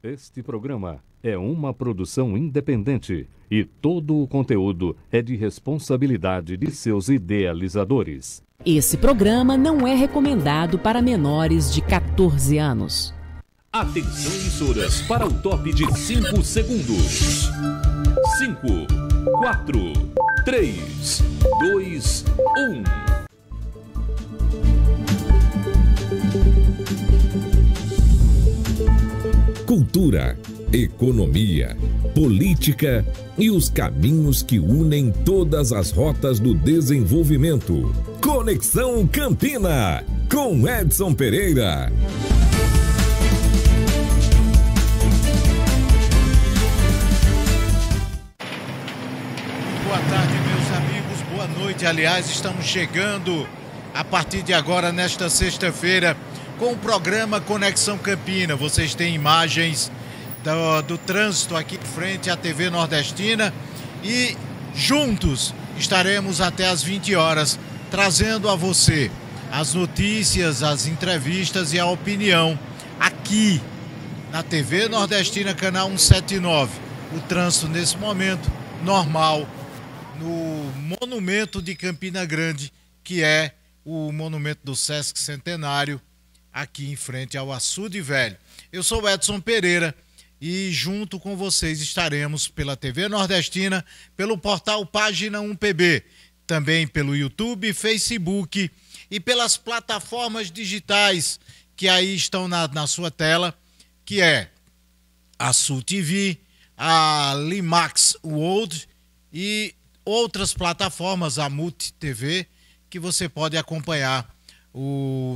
Este programa é uma produção independente e todo o conteúdo é de responsabilidade de seus idealizadores. Esse programa não é recomendado para menores de 14 anos. Atenção, emissoras, para o top de 5 segundos. 5, 4, 3, 2, 1. Cultura, economia, política e os caminhos que unem todas as rotas do desenvolvimento. Conexão Campina, com Edson Pereira. Boa tarde, meus amigos, boa noite. Aliás, estamos chegando a partir de agora, nesta sexta-feira, com o programa Conexão Campina. Vocês têm imagens do trânsito aqui em frente à TV Nordestina e juntos estaremos até às 20 horas trazendo a você as notícias, as entrevistas e a opinião aqui na TV Nordestina, canal 179. O trânsito nesse momento normal no monumento de Campina Grande, que é o monumento do Sesc Centenário, aqui em frente ao Açude Velho. Eu sou o Edson Pereira e junto com vocês estaremos pela TV Nordestina, pelo portal Página 1PB, também pelo YouTube, Facebook e pelas plataformas digitais que aí estão na sua tela, que é a Sul TV, a Limax World e outras plataformas, a Multi TV, que você pode acompanhar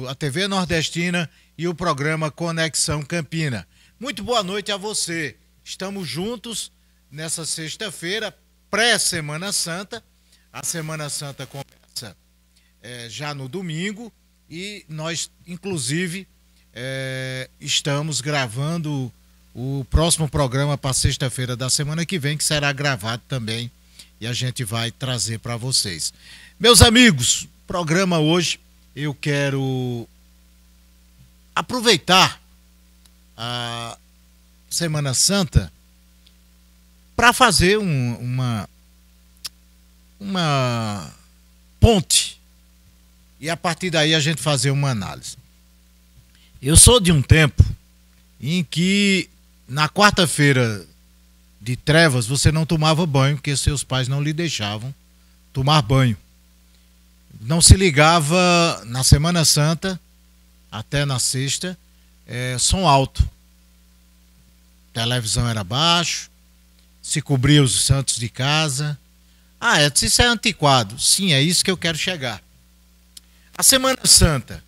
a TV Nordestina e o programa Conexão Campina. Muito boa noite a você. Estamos juntos nessa sexta-feira, pré-Semana Santa. A Semana Santa começa já no domingo e nós, inclusive, estamos gravando o próximo programa para sexta-feira da semana que vem, que será gravado também e a gente vai trazer para vocês. Meus amigos, programa hoje eu quero aproveitar a Semana Santa para fazer uma ponte e a partir daí a gente fazer uma análise. Eu sou de um tempo em que na quarta-feira de trevas você não tomava banho porque seus pais não lhe deixavam tomar banho. Não se ligava na Semana Santa, até na sexta, som alto. Televisão era baixo, se cobria os santos de casa. Edson, isso é antiquado. Sim, é isso que eu quero chegar. A Semana Santa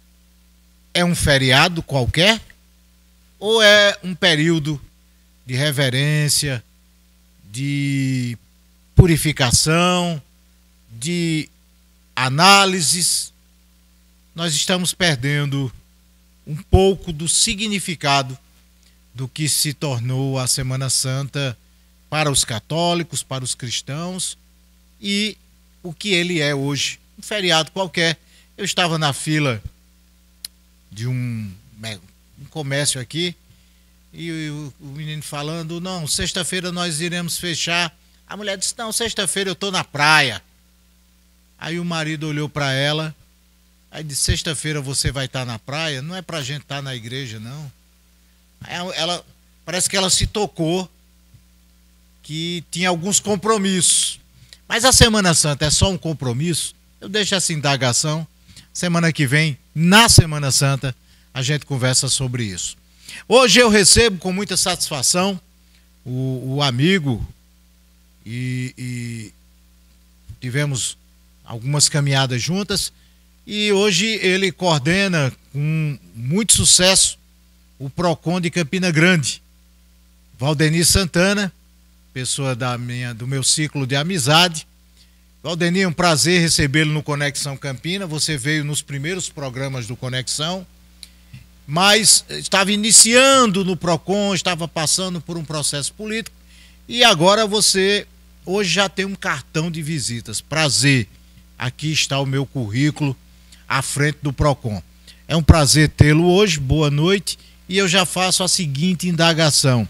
é um feriado qualquer ou é um período de reverência, de purificação, de análises? Nós estamos perdendo um pouco do significado do que se tornou a Semana Santa para os católicos, para os cristãos e o que ele é hoje, um feriado qualquer. Eu estava na fila de um comércio aqui e o menino falando, não, sexta-feira nós iremos fechar. A mulher disse, não, sexta-feira eu estou na praia. Aí o marido olhou para ela, aí disse, sexta-feira você vai estar na praia? Não é pra gente estar na igreja, não. Aí parece que ela se tocou que tinha alguns compromissos. Mas a Semana Santa é só um compromisso? Eu deixo essa indagação. Semana que vem, na Semana Santa, a gente conversa sobre isso. Hoje eu recebo com muita satisfação o amigo e tivemos algumas caminhadas juntas e hoje ele coordena com muito sucesso o PROCON de Campina Grande. Valdenir Santana, pessoa do meu ciclo de amizade. Valdenir, é um prazer recebê-lo no Conexão Campina. Você veio nos primeiros programas do Conexão, mas estava iniciando no PROCON, estava passando por um processo político e agora você hoje já tem um cartão de visitas. Prazer, aqui está o meu currículo à frente do PROCON. É um prazer tê-lo hoje, boa noite e eu já faço a seguinte indagação.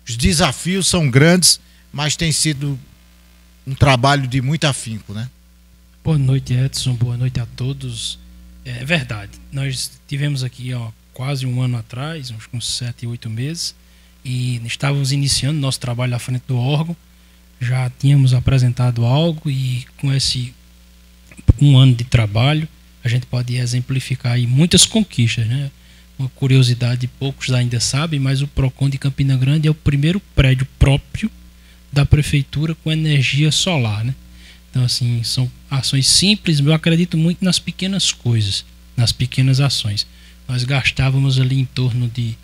Os desafios são grandes, mas tem sido um trabalho de muito afinco, né? Boa noite, Edson. Boa noite a todos. É verdade. Nós tivemos aqui quase um ano atrás, uns 7, 8 meses, e estávamos iniciando nosso trabalho à frente do órgão. Já tínhamos apresentado algo e com esse um ano de trabalho a gente pode exemplificar aí muitas conquistas, né? Uma curiosidade, poucos ainda sabem, mas o PROCON de Campina Grande é o primeiro prédio próprio da prefeitura com energia solar, né? Então, assim, são ações simples, eu acredito muito nas pequenas coisas, nas pequenas ações. Nós gastávamos ali em torno de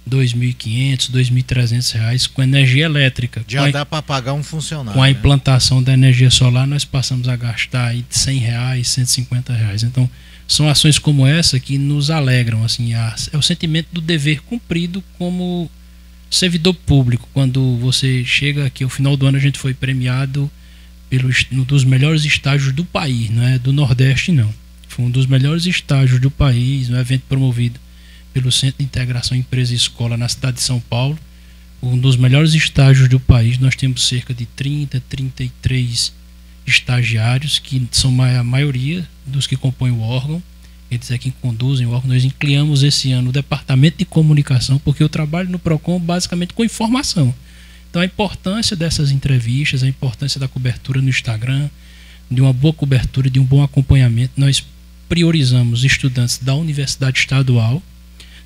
R$ 2.500, R$ 2.300 com energia elétrica. Já dá para pagar um funcionário. Com a implantação da energia solar, nós passamos a gastar aí de R$ 100, R$ 150. Então, são ações como essa que nos alegram. Assim, é o sentimento do dever cumprido como servidor público. Quando você chega aqui, ao final do ano, a gente foi premiado um dos melhores estágios do país, não é do Nordeste, não. Foi um dos melhores estágios do país, um evento promovido pelo Centro de Integração Empresa e Escola na cidade de São Paulo. Um dos melhores estágios do país. Nós temos cerca de 30, 33 estagiários, que são a maioria dos que compõem o órgão. Eles é quem conduzem o órgão. Nós incluímos esse ano o Departamento de Comunicação, porque eu trabalho no PROCON basicamente com informação. Então a importância dessas entrevistas, a importância da cobertura no Instagram, de uma boa cobertura, de um bom acompanhamento. Nós priorizamos estudantes da Universidade Estadual.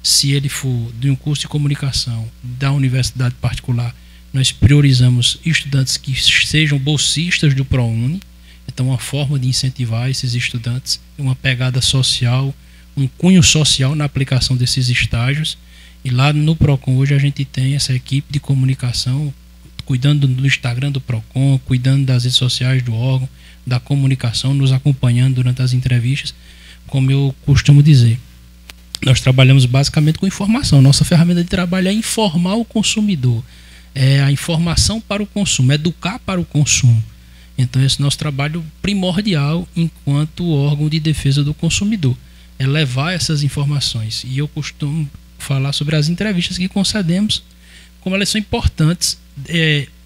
Se ele for de um curso de comunicação da universidade particular, nós priorizamos estudantes que sejam bolsistas do ProUni. Então, uma forma de incentivar esses estudantes, uma pegada social, um cunho social na aplicação desses estágios. E lá no PROCON hoje a gente tem essa equipe de comunicação cuidando do Instagram do PROCON, cuidando das redes sociais do órgão, da comunicação, nos acompanhando durante as entrevistas. Como eu costumo dizer, nós trabalhamos basicamente com informação. Nossa ferramenta de trabalho é informar o consumidor, é a informação para o consumo, educar para o consumo. Então esse é o nosso trabalho primordial enquanto órgão de defesa do consumidor, é levar essas informações. E eu costumo falar sobre as entrevistas que concedemos, como elas são importantes,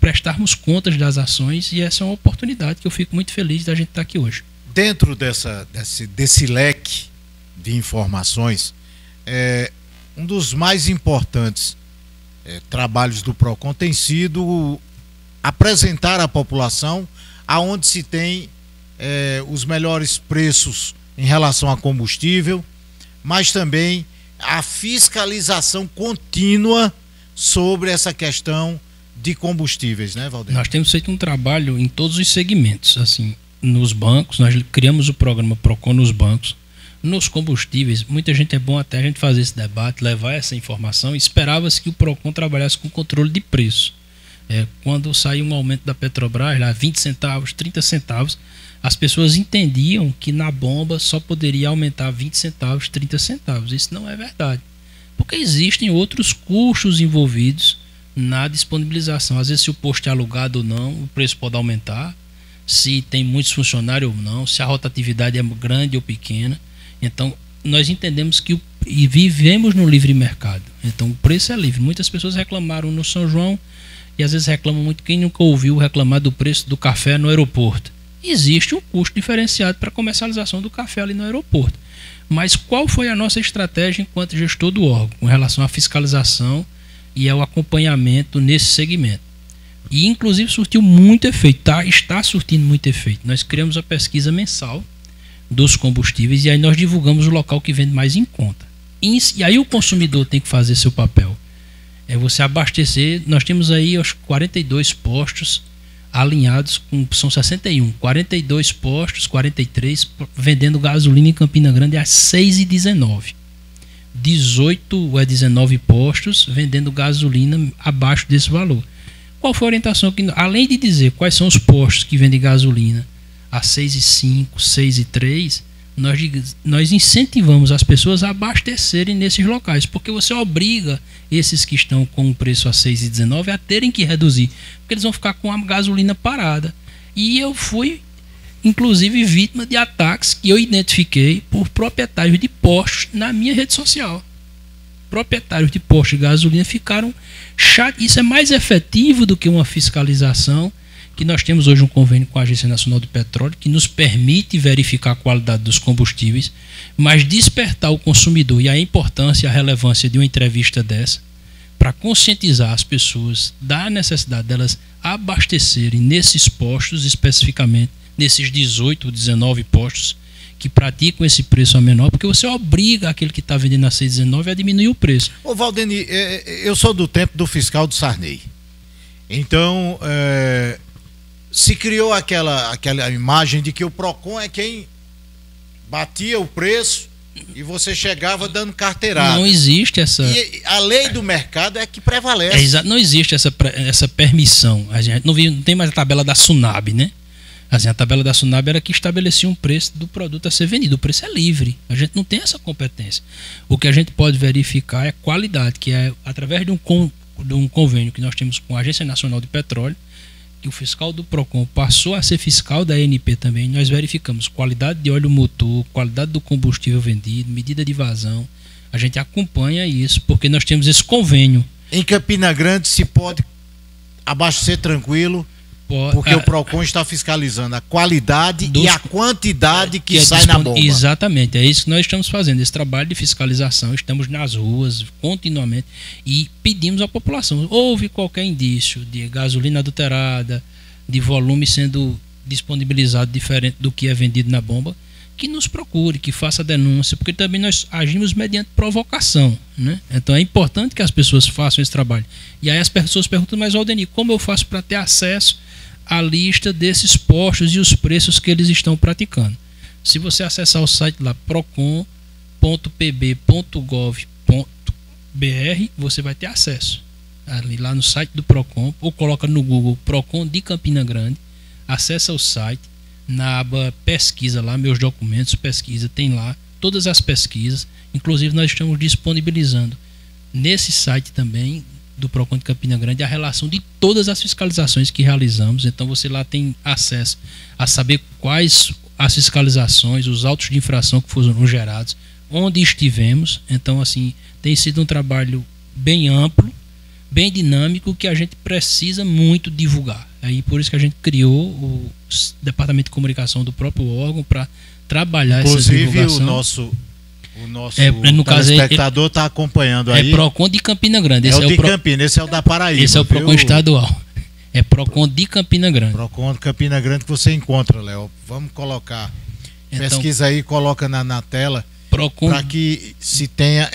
prestarmos contas das ações, e essa é uma oportunidade que eu fico muito feliz da gente estar aqui hoje. Dentro desse leque de informações, um dos mais importantes trabalhos do PROCON tem sido apresentar à população aonde se tem os melhores preços em relação a combustível, mas também a fiscalização contínua sobre essa questão de combustíveis, né, Valdir? Nós temos feito um trabalho em todos os segmentos, assim, nos bancos, nós criamos o programa PROCON nos bancos, nos combustíveis. Muita gente, é bom até a gente fazer esse debate, levar essa informação. Esperava-se que o PROCON trabalhasse com controle de preço. Quando saiu um aumento da Petrobras, lá 20 centavos, 30 centavos, as pessoas entendiam que na bomba só poderia aumentar 20 centavos, 30 centavos. Isso não é verdade, porque existem outros custos envolvidos na disponibilização. Às vezes, se o posto é alugado ou não, o preço pode aumentar, se tem muitos funcionários ou não, se a rotatividade é grande ou pequena. Então, nós entendemos que e vivemos no livre mercado. Então, o preço é livre. Muitas pessoas reclamaram no São João, e às vezes reclamam muito, quem nunca ouviu reclamar do preço do café no aeroporto. Existe um custo diferenciado para a comercialização do café ali no aeroporto. Mas qual foi a nossa estratégia enquanto gestor do órgão com relação à fiscalização e ao acompanhamento nesse segmento? E inclusive surtiu muito efeito, está surtindo muito efeito. Nós criamos a pesquisa mensal dos combustíveis e aí nós divulgamos o local que vende mais em conta. E aí o consumidor tem que fazer seu papel. É você abastecer. Nós temos aí os 42 postos alinhados, são 61, 42 postos, 43 vendendo gasolina em Campina Grande às 6h19. 18 ou 19 postos vendendo gasolina abaixo desse valor. Qual foi a orientação? Que, além de dizer quais são os postos que vendem gasolina a 6,05, 6,03, nós incentivamos as pessoas a abastecerem nesses locais, porque você obriga esses que estão com o preço a 6,19 a terem que reduzir, porque eles vão ficar com a gasolina parada. E eu fui, inclusive, vítima de ataques que eu identifiquei por proprietários de postos na minha rede social. proprietários de postos de gasolina ficaram chatos. Isso é mais efetivo do que uma fiscalização, que nós temos hoje um convênio com a Agência Nacional do Petróleo que nos permite verificar a qualidade dos combustíveis, mas despertar o consumidor e a importância e a relevância de uma entrevista dessa para conscientizar as pessoas da necessidade delas abastecerem nesses postos, especificamente nesses 18, 19 postos que praticam esse preço a menor, porque você obriga aquele que está vendendo a 6,19 a diminuir o preço. Ô Valdeni, eu sou do tempo do fiscal do Sarney. Então, se criou aquela imagem de que o PROCON é quem batia o preço e você chegava dando carteirada. Não existe essa... E a lei do mercado é que prevalece. Não existe essa permissão. A gente não tem mais a tabela da SUNAB, né? Assim, a tabela da SUNAB era que estabelecia um preço do produto a ser vendido. O preço é livre. A gente não tem essa competência. O que a gente pode verificar é a qualidade, que é através de um convênio que nós temos com a Agência Nacional de Petróleo, que o fiscal do PROCON passou a ser fiscal da ANP também. Nós verificamos qualidade de óleo motor, qualidade do combustível vendido, medida de vazão. A gente acompanha isso porque nós temos esse convênio. Em Campina Grande se pode abastecer tranquilo, porque o PROCON está fiscalizando a qualidade e a quantidade que sai na bomba. Exatamente, é isso que nós estamos fazendo, esse trabalho de fiscalização. Estamos nas ruas continuamente e pedimos à população: houve qualquer indício de gasolina adulterada, de volume sendo disponibilizado diferente do que é vendido na bomba, que nos procure, que faça a denúncia, porque também nós agimos mediante provocação, né? Então é importante que as pessoas façam esse trabalho. E aí as pessoas perguntam: mas Valdeni, como eu faço para ter acesso a lista desses postos e os preços que eles estão praticando? Se você acessar o site lá, procon.pb.gov.br, você vai ter acesso ali lá no site do PROCON, ou coloca no Google PROCON de Campina Grande, acessa o site, na aba pesquisa lá, meus documentos, pesquisa, tem lá todas as pesquisas. Inclusive nós estamos disponibilizando nesse site também do PROCON de Campina Grande a relação de todas as fiscalizações que realizamos. Então você lá tem acesso a saber quais as fiscalizações, os autos de infração que foram gerados, onde estivemos. Então assim, tem sido um trabalho bem amplo, bem dinâmico, que a gente precisa muito divulgar. Aí por isso que a gente criou o Departamento de Comunicação do próprio órgão para trabalhar essa divulgação. O nosso telespectador está acompanhando aí. É PROCON de Campina Grande. Esse é o de Campina, esse é o da Paraíba. Esse é o PROCON estadual. É PROCON de Campina Grande. PROCON de Campina Grande que você encontra, Léo. Vamos colocar. Então, pesquisa aí, coloca na tela para que se tenha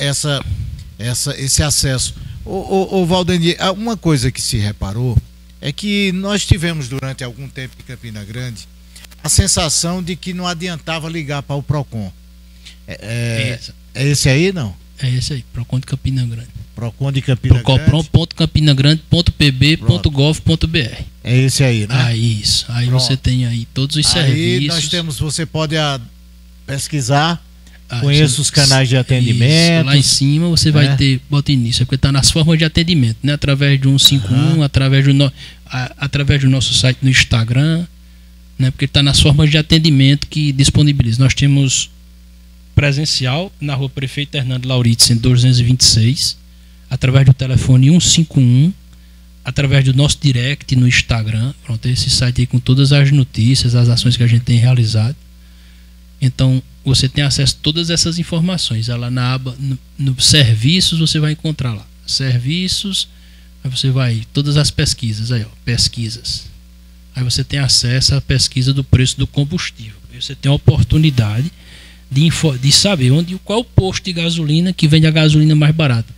esse acesso. Ô Valdeni, uma coisa que se reparou é que nós tivemos durante algum tempo em Campina Grande a sensação de que não adiantava ligar para o PROCON. É esse aí, não? É esse aí, PROCON de Campina Grande. PROCON de Campina Grande. procopron.campinagrande.pb.gov.br. É esse aí, né? Ah, isso. Aí pronto. Você tem aí todos os serviços. Nós temos, você pode pesquisar, conheça os canais de atendimento. Isso, lá em cima você vai ter, bota início, porque está nas formas de atendimento, né? Através de 151, através do nosso site no Instagram, né? Porque está nas formas de atendimento que disponibiliza. Nós temos presencial na rua Prefeito Hernando Lauritzen 226, através do telefone 151, através do nosso direct no Instagram. Pronto, esse site aí com todas as notícias, as ações que a gente tem realizado. Então você tem acesso a todas essas informações. Lá na aba no serviços você vai encontrar lá serviços, aí você vai todas as pesquisas aí, ó, pesquisas. Aí você tem acesso à pesquisa do preço do combustível. Aí você tem a oportunidade de saber qual o posto de gasolina que vende a gasolina mais barata,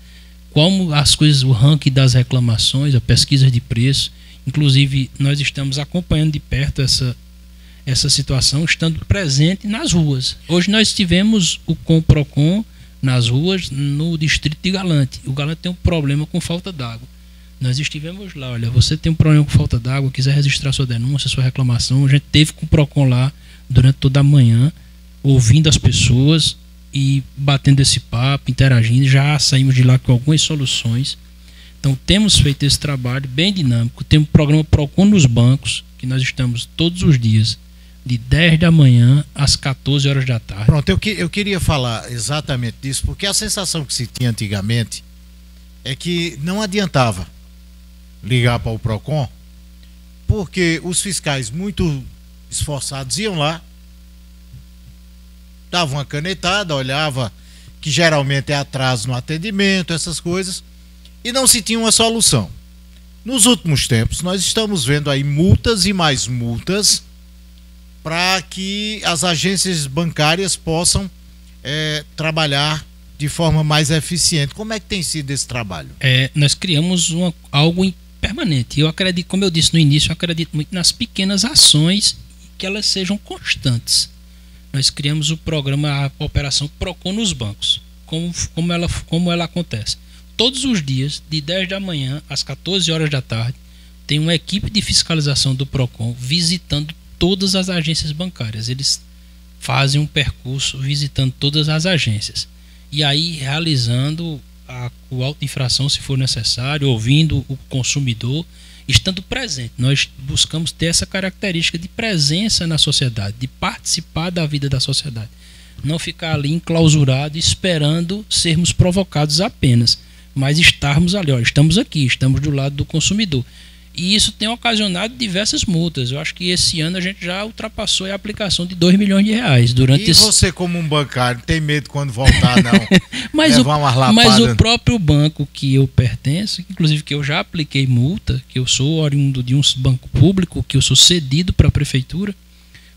como as coisas, o ranking das reclamações, a pesquisa de preço. Inclusive nós estamos acompanhando de perto essa situação, estando presente nas ruas. Hoje nós tivemos o PROCON nas ruas no distrito de Galante. O Galante tem um problema com falta d'água. Nós estivemos lá, olha, você tem um problema com falta d'água, quiser registrar sua denúncia, sua reclamação. A gente teve com o PROCON lá durante toda a manhã, ouvindo as pessoas e batendo esse papo, interagindo. Já saímos de lá com algumas soluções. Então temos feito esse trabalho bem dinâmico. Temos o programa PROCON nos bancos, que nós estamos todos os dias de 10 da manhã às 14 horas da tarde. Pronto, eu queria falar exatamente disso, porque a sensação que se tinha antigamente é que não adiantava ligar para o PROCON, porque os fiscais muito esforçados iam lá, davam uma canetada, olhava que geralmente é atraso no atendimento, essas coisas, e não se tinha uma solução. Nos últimos tempos, nós estamos vendo aí multas e mais multas para que as agências bancárias possam trabalhar de forma mais eficiente. Como é que tem sido esse trabalho? Nós criamos algo permanente. Eu acredito, como eu disse no início, eu acredito muito nas pequenas ações, que elas sejam constantes. Nós criamos o programa, a operação PROCON nos bancos. Como ela acontece? Todos os dias, de 10 da manhã às 14 horas da tarde, tem uma equipe de fiscalização do PROCON visitando todas as agências bancárias. Eles fazem um percurso visitando todas as agências. E aí realizando o auto de infração, se for necessário, ouvindo o consumidor, estando presente. Nós buscamos ter essa característica de presença na sociedade, de participar da vida da sociedade. Não ficar ali enclausurado, esperando sermos provocados apenas, mas estarmos ali, estamos aqui, estamos do lado do consumidor. E isso tem ocasionado diversas multas. Eu acho que esse ano a gente já ultrapassou a aplicação de 2 milhões de reais. Você, como um bancário, tem medo quando voltar, não? mas o próprio banco que eu pertenço, inclusive que eu já apliquei multa, que eu sou oriundo de um banco público, que eu sou cedido para a prefeitura,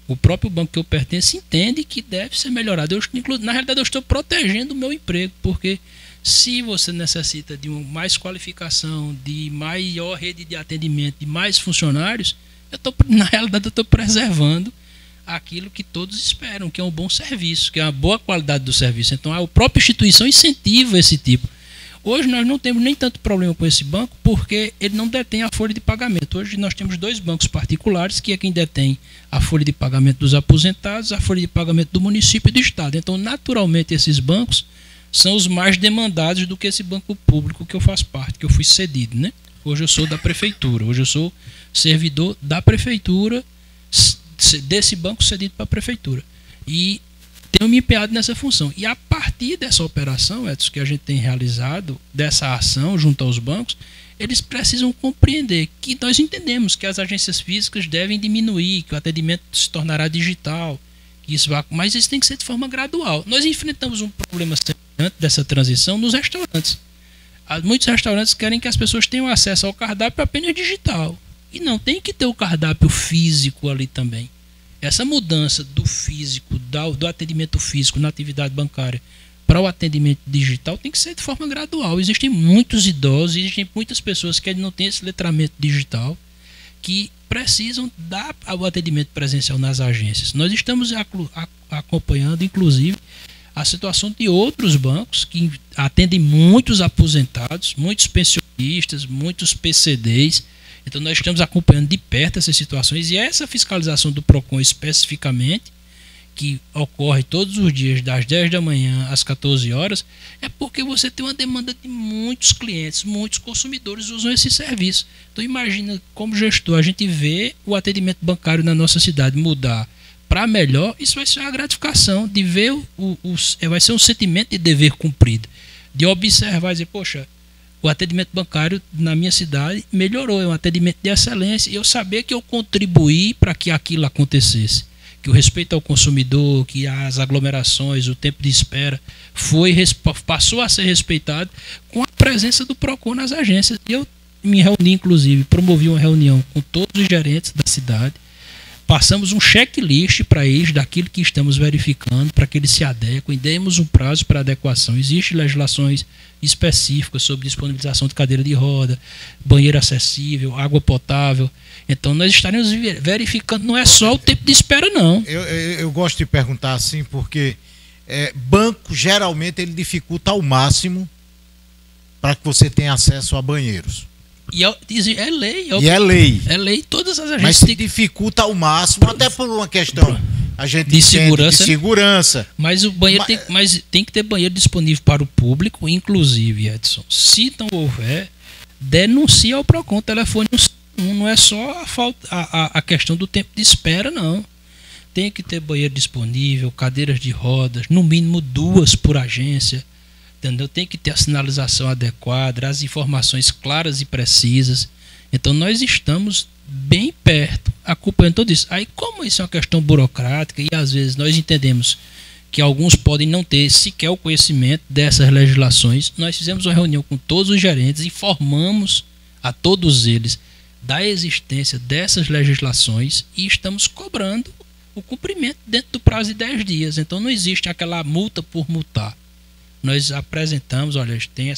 o próprio banco que eu pertenço entende que deve ser melhorado. Na realidade, eu estou protegendo o meu emprego, porque se você necessita de mais qualificação, de maior rede de atendimento, de mais funcionários, na realidade eu estou preservando aquilo que todos esperam, que é um bom serviço, que é uma boa qualidade do serviço. Então a própria instituição incentiva esse tipo. Hoje nós não temos nem tanto problema com esse banco, porque ele não detém a folha de pagamento. Hoje nós temos 2 bancos particulares, que é quem detém a folha de pagamento dos aposentados, a folha de pagamento do município e do estado. Então naturalmente esses bancos são os mais demandados do que esse banco público que eu faço parte, que eu fui cedido, né? Hoje eu sou da prefeitura, hoje eu sou servidor da prefeitura, desse banco cedido para a prefeitura. E tenho me empenhado nessa função. E a partir dessa operação, Edson, que a gente tem realizado, dessa ação junto aos bancos, eles precisam compreender que nós entendemos que as agências físicas devem diminuir, que o atendimento se tornará digital, mas isso tem que ser de forma gradual. Nós enfrentamos um problema semelhante dessa transição nos restaurantes. Muitos restaurantes querem que as pessoas tenham acesso ao cardápio apenas digital. E não, tem que ter o cardápio físico ali também. Essa mudança do físico, do atendimento físico na atividade bancária para o atendimento digital tem que ser de forma gradual. Existem muitos idosos, existem muitas pessoas que não têm esse letramento digital, que precisam dar o atendimento presencial nas agências. Nós estamos acompanhando, inclusive, a situação de outros bancos que atendem muitos aposentados, muitos pensionistas, muitos PCDs. Então nós estamos acompanhando de perto essas situações, e essa fiscalização do PROCON especificamente, que ocorre todos os dias das 10 da manhã às 14 horas, é porque você tem uma demanda de muitos clientes, muitos consumidores usam esse serviço. Então imagina, como gestor, a gente vê o atendimento bancário na nossa cidade mudar para melhor. Isso vai ser uma gratificação de ver, vai ser um sentimento de dever cumprido, de observar e dizer, poxa, o atendimento bancário na minha cidade melhorou, é um atendimento de excelência, e eu saber que eu contribuí para que aquilo acontecesse, que o respeito ao consumidor, que as aglomerações, o tempo de espera passou a ser respeitado com a presença do PROCON nas agências. E eu me reuni, inclusive, promovi uma reunião com todos os gerentes da cidade, passamos um checklist para eles daquilo que estamos verificando, para que eles se adequem, demos um prazo para adequação. Existem legislações específicas sobre disponibilização de cadeira de roda, banheiro acessível, água potável. Então nós estaremos verificando, não é só o tempo de espera, não. Eu gosto de perguntar assim, porque banco geralmente ele dificulta ao máximo para que você tenha acesso a banheiros. E é lei. É lei. É lei, todas as agências. Mas se dificulta ao máximo, até por uma questão de segurança. Mas o banheiro tem que ter banheiro disponível para o público, inclusive, Edson. Se não houver, denuncie ao PROCON, telefone 151. Não é só a questão do tempo de espera, não. tem que ter banheiro disponível, cadeiras de rodas, no mínimo 2 por agência, entendeu? Tem que ter a sinalização adequada, as informações claras e precisas. Então nós estamos bem perto, acompanhando tudo isso. Aí, como isso é uma questão burocrática e às vezes nós entendemos que alguns podem não ter sequer o conhecimento dessas legislações, nós fizemos uma reunião com todos os gerentes, informamos a todos eles da existência dessas legislações e estamos cobrando o cumprimento dentro do prazo de 10 dias. Então não existe aquela multa por multar. Nós apresentamos, olha, tem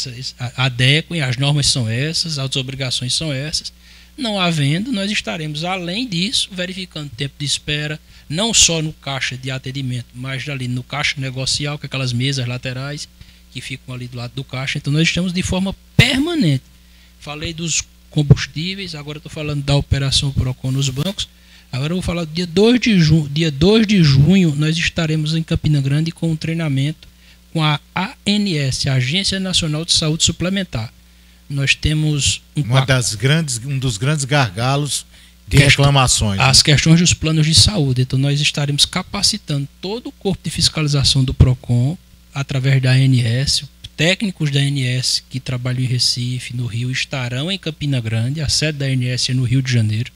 adequem, as normas são essas, as obrigações são essas. Não havendo, nós estaremos, além disso, verificando o tempo de espera, não só no caixa de atendimento, mas ali no caixa negocial, com aquelas mesas laterais que ficam ali do lado do caixa. Então nós estamos de forma permanente. Falei dos combustíveis, agora estou falando da operação PROCON nos bancos. Agora eu vou falar do dia 2 de junho, nós estaremos em Campina Grande com um treinamento com a ANS, a Agência Nacional de Saúde Suplementar. Nós temos um dos grandes gargalos de reclamações. As questões dos planos de saúde. Então nós estaremos capacitando todo o corpo de fiscalização do PROCON através da ANS. Técnicos da ANS que trabalham em Recife, no Rio, estarão em Campina Grande. A sede da ANS é no Rio de Janeiro.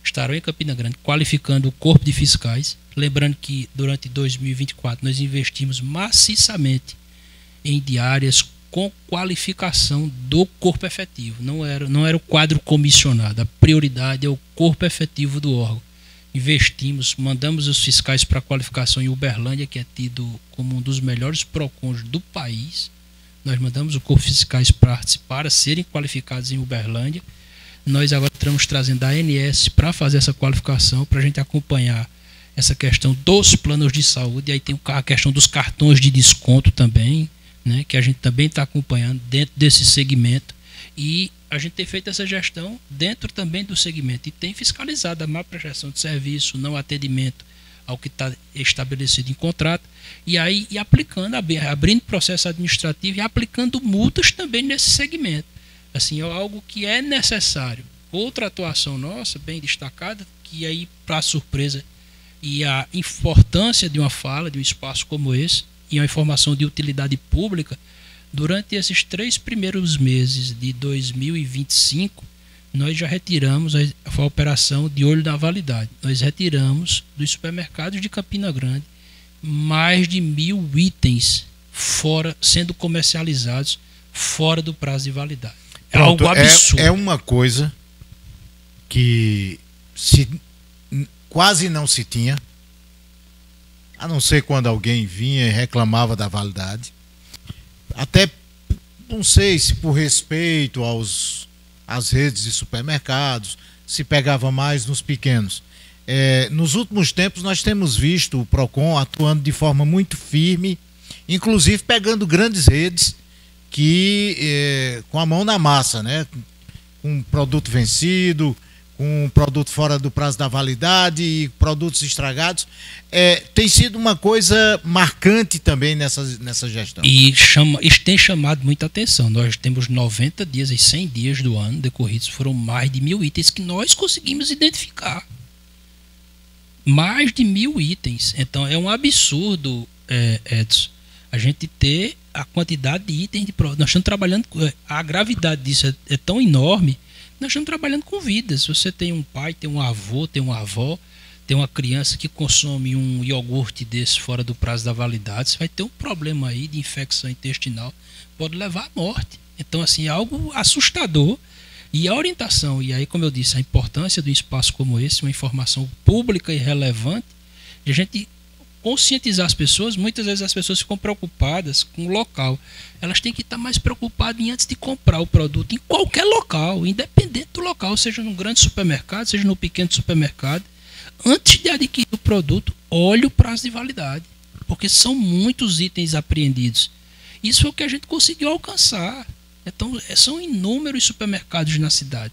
Estarão em Campina Grande qualificando o corpo de fiscais. Lembrando que durante 2024 nós investimos maciçamente em diárias com qualificação do corpo efetivo. Não era o quadro comissionado. A prioridade é o corpo efetivo do órgão. Investimos, mandamos os fiscais para qualificação em Uberlândia, que é tido como um dos melhores PROCONs do país. Nós mandamos o corpo de fiscais para serem qualificados em Uberlândia. Nós agora estamos trazendo a ANS para fazer essa qualificação, para a gente acompanhar essa questão dos planos de saúde. E aí tem a questão dos cartões de desconto também, né, que a gente também está acompanhando dentro desse segmento. E a gente tem feito essa gestão dentro também do segmento e tem fiscalizado a má prestação de serviço, não atendimento ao que está estabelecido em contrato, e aí aplicando, abrindo processo administrativo e aplicando multas também nesse segmento. Assim, é algo que é necessário. Outra atuação nossa, bem destacada, que aí, para surpresa e a importância de uma fala, de um espaço como esse, e uma informação de utilidade pública, durante esses 3 primeiros meses de 2025, nós já retiramos a operação de olho da validade. Nós retiramos dos supermercados de Campina Grande mais de 1.000 itens sendo comercializados fora do prazo de validade. É algo absurdo. É uma coisa que quase não se tinha, a não ser quando alguém vinha e reclamava da validade. Até, não sei se por respeito às redes de supermercados, se pegava mais nos pequenos. Nos últimos tempos nós temos visto o PROCON atuando de forma muito firme, inclusive pegando grandes redes que com a mão na massa, né? Com produto vencido, com produto fora do prazo da validade e produtos estragados. Tem sido uma coisa marcante também nessa gestão. E isso tem chamado muita atenção. Nós temos 90 dias e 100 dias do ano decorridos, foram mais de 1.000 itens que nós conseguimos identificar. Mais de 1.000 itens. Então é um absurdo, Edson, a gente ter a quantidade de itens de produto. Nós estamos trabalhando, a gravidade disso é tão enorme. Nós estamos trabalhando com vidas. Você tem um pai, tem um avô, tem uma avó, tem uma criança que consome um iogurte desse fora do prazo da validade, você vai ter um problema aí de infecção intestinal, pode levar à morte. Então, assim, é algo assustador. E a orientação, e aí, como eu disse, a importância de um espaço como esse, uma informação pública e relevante, de a gente conscientizar as pessoas. Muitas vezes as pessoas ficam preocupadas com o local. Elas têm que estar mais preocupadas antes de comprar o produto em qualquer local, independente do local, seja num grande supermercado, seja num pequeno supermercado. Antes de adquirir o produto, olhe o prazo de validade, porque são muitos itens apreendidos. Isso é o que a gente conseguiu alcançar. Então, são inúmeros supermercados na cidade.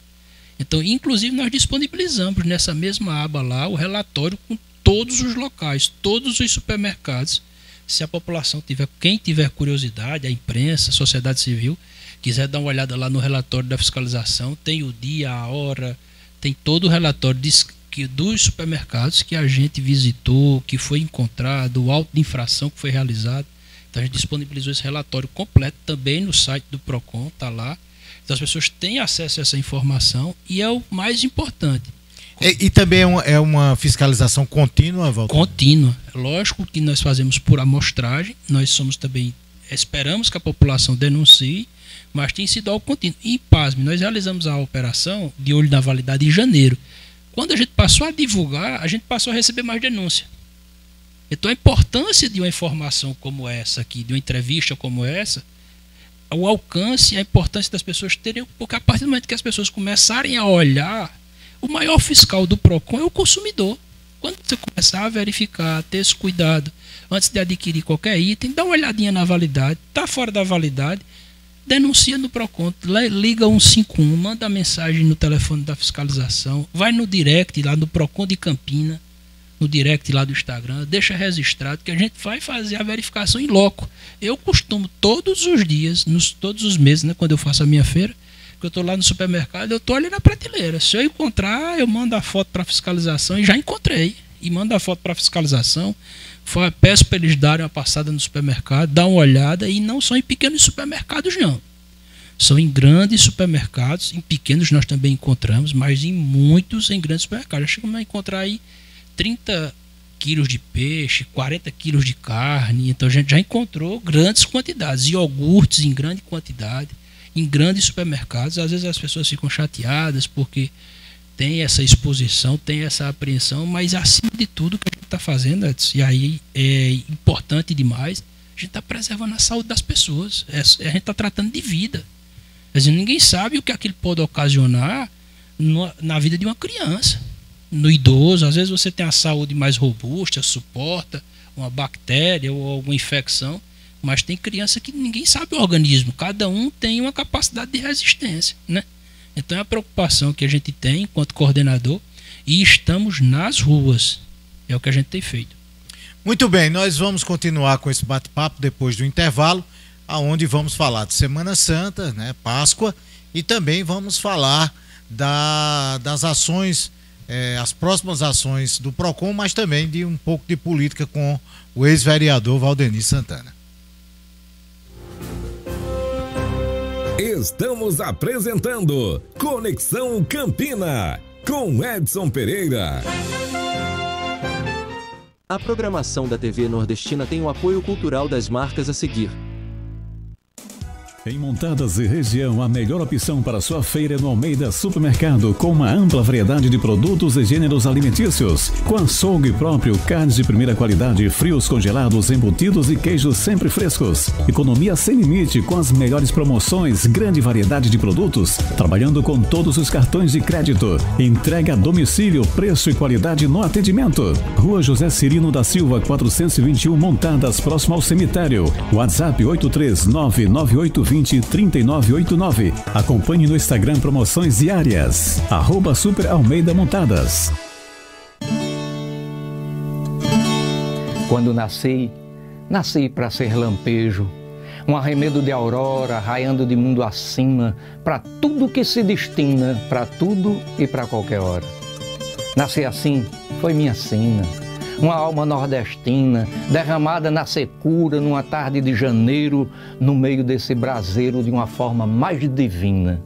Então, inclusive, nós disponibilizamos nessa mesma aba lá o relatório com todos os locais, todos os supermercados. Se a população tiver, quem tiver curiosidade, a imprensa, a sociedade civil, quiser dar uma olhada lá no relatório da fiscalização, tem o dia, a hora, tem todo o relatório dos supermercados que a gente visitou, que foi encontrado, o auto de infração que foi realizado. Então a gente disponibilizou esse relatório completo também no site do PROCON, está lá. Então as pessoas têm acesso a essa informação e é o mais importante. E também é uma fiscalização contínua, Walter? Contínua. Lógico que nós fazemos por amostragem, nós somos também, esperamos que a população denuncie, mas tem sido algo contínuo. E, pasme, nós realizamos a operação de olho na validade em janeiro. Quando a gente passou a divulgar, a gente passou a receber mais denúncia. Então a importância de uma informação como essa aqui, de uma entrevista como essa, o alcance e a importância das pessoas terem, porque a partir do momento que as pessoas começarem a olhar, o maior fiscal do PROCON é o consumidor. Quando você começar a verificar, ter esse cuidado, antes de adquirir qualquer item, dá uma olhadinha na validade, está fora da validade, denuncia no PROCON, liga 151, manda mensagem no telefone da fiscalização, vai no direct lá no PROCON de Campina, no direct lá do Instagram, deixa registrado que a gente vai fazer a verificação em loco. Eu costumo todos os dias, todos os meses, né, quando eu faço a minha feira, que eu estou lá no supermercado, eu estou ali na prateleira. Se eu encontrar, eu mando a foto para fiscalização e já encontrei. E mando a foto para fiscalização, peço para eles darem uma passada no supermercado, dar uma olhada, e não são em pequenos supermercados não. São em grandes supermercados, em pequenos nós também encontramos, mas em muitos em grandes supermercados. Já chegamos a encontrar aí 30 quilos de peixe, 40 quilos de carne, então a gente já encontrou grandes quantidades, iogurtes em grande quantidade, em grandes supermercados. Às vezes as pessoas ficam chateadas porque tem essa exposição, tem essa apreensão, mas acima de tudo o que a gente está fazendo, Edson, e aí é importante demais, a gente está preservando a saúde das pessoas, a gente está tratando de vida. Quer dizer, ninguém sabe o que aquilo pode ocasionar na vida de uma criança, no idoso. Às vezes você tem a saúde mais robusta, suporta uma bactéria ou alguma infecção, mas tem criança que ninguém sabe o organismo, cada um tem uma capacidade de resistência, né? Então é a preocupação que a gente tem enquanto coordenador, e estamos nas ruas, é o que a gente tem feito. Muito bem, nós vamos continuar com esse bate-papo depois do intervalo, aonde vamos falar de Semana Santa, né, Páscoa, e também vamos falar das ações, as próximas ações do PROCON, mas também de um pouco de política com o ex-vereador Valdeni Santana. Estamos apresentando Conexão Campina, com Edson Pereira. A programação da TV Nordestina tem o apoio cultural das marcas a seguir. Em Montadas e região, a melhor opção para sua feira é no Almeida Supermercado, com uma ampla variedade de produtos e gêneros alimentícios, com açougue próprio, carnes de primeira qualidade, frios congelados, embutidos e queijos sempre frescos. Economia sem limite, com as melhores promoções, grande variedade de produtos, trabalhando com todos os cartões de crédito. Entrega a domicílio, preço e qualidade no atendimento. Rua José Cirino da Silva, 421, Montadas, próximo ao cemitério. WhatsApp 8399820 3989. Acompanhe no Instagram promoções diárias. @Super Almeida Montadas. Quando nasci para ser lampejo, um arremedo de aurora raiando de mundo acima, para tudo que se destina, para tudo e para qualquer hora. Nasci assim, foi minha sina. Uma alma nordestina, derramada na secura, numa tarde de janeiro, no meio desse braseiro de uma forma mais divina.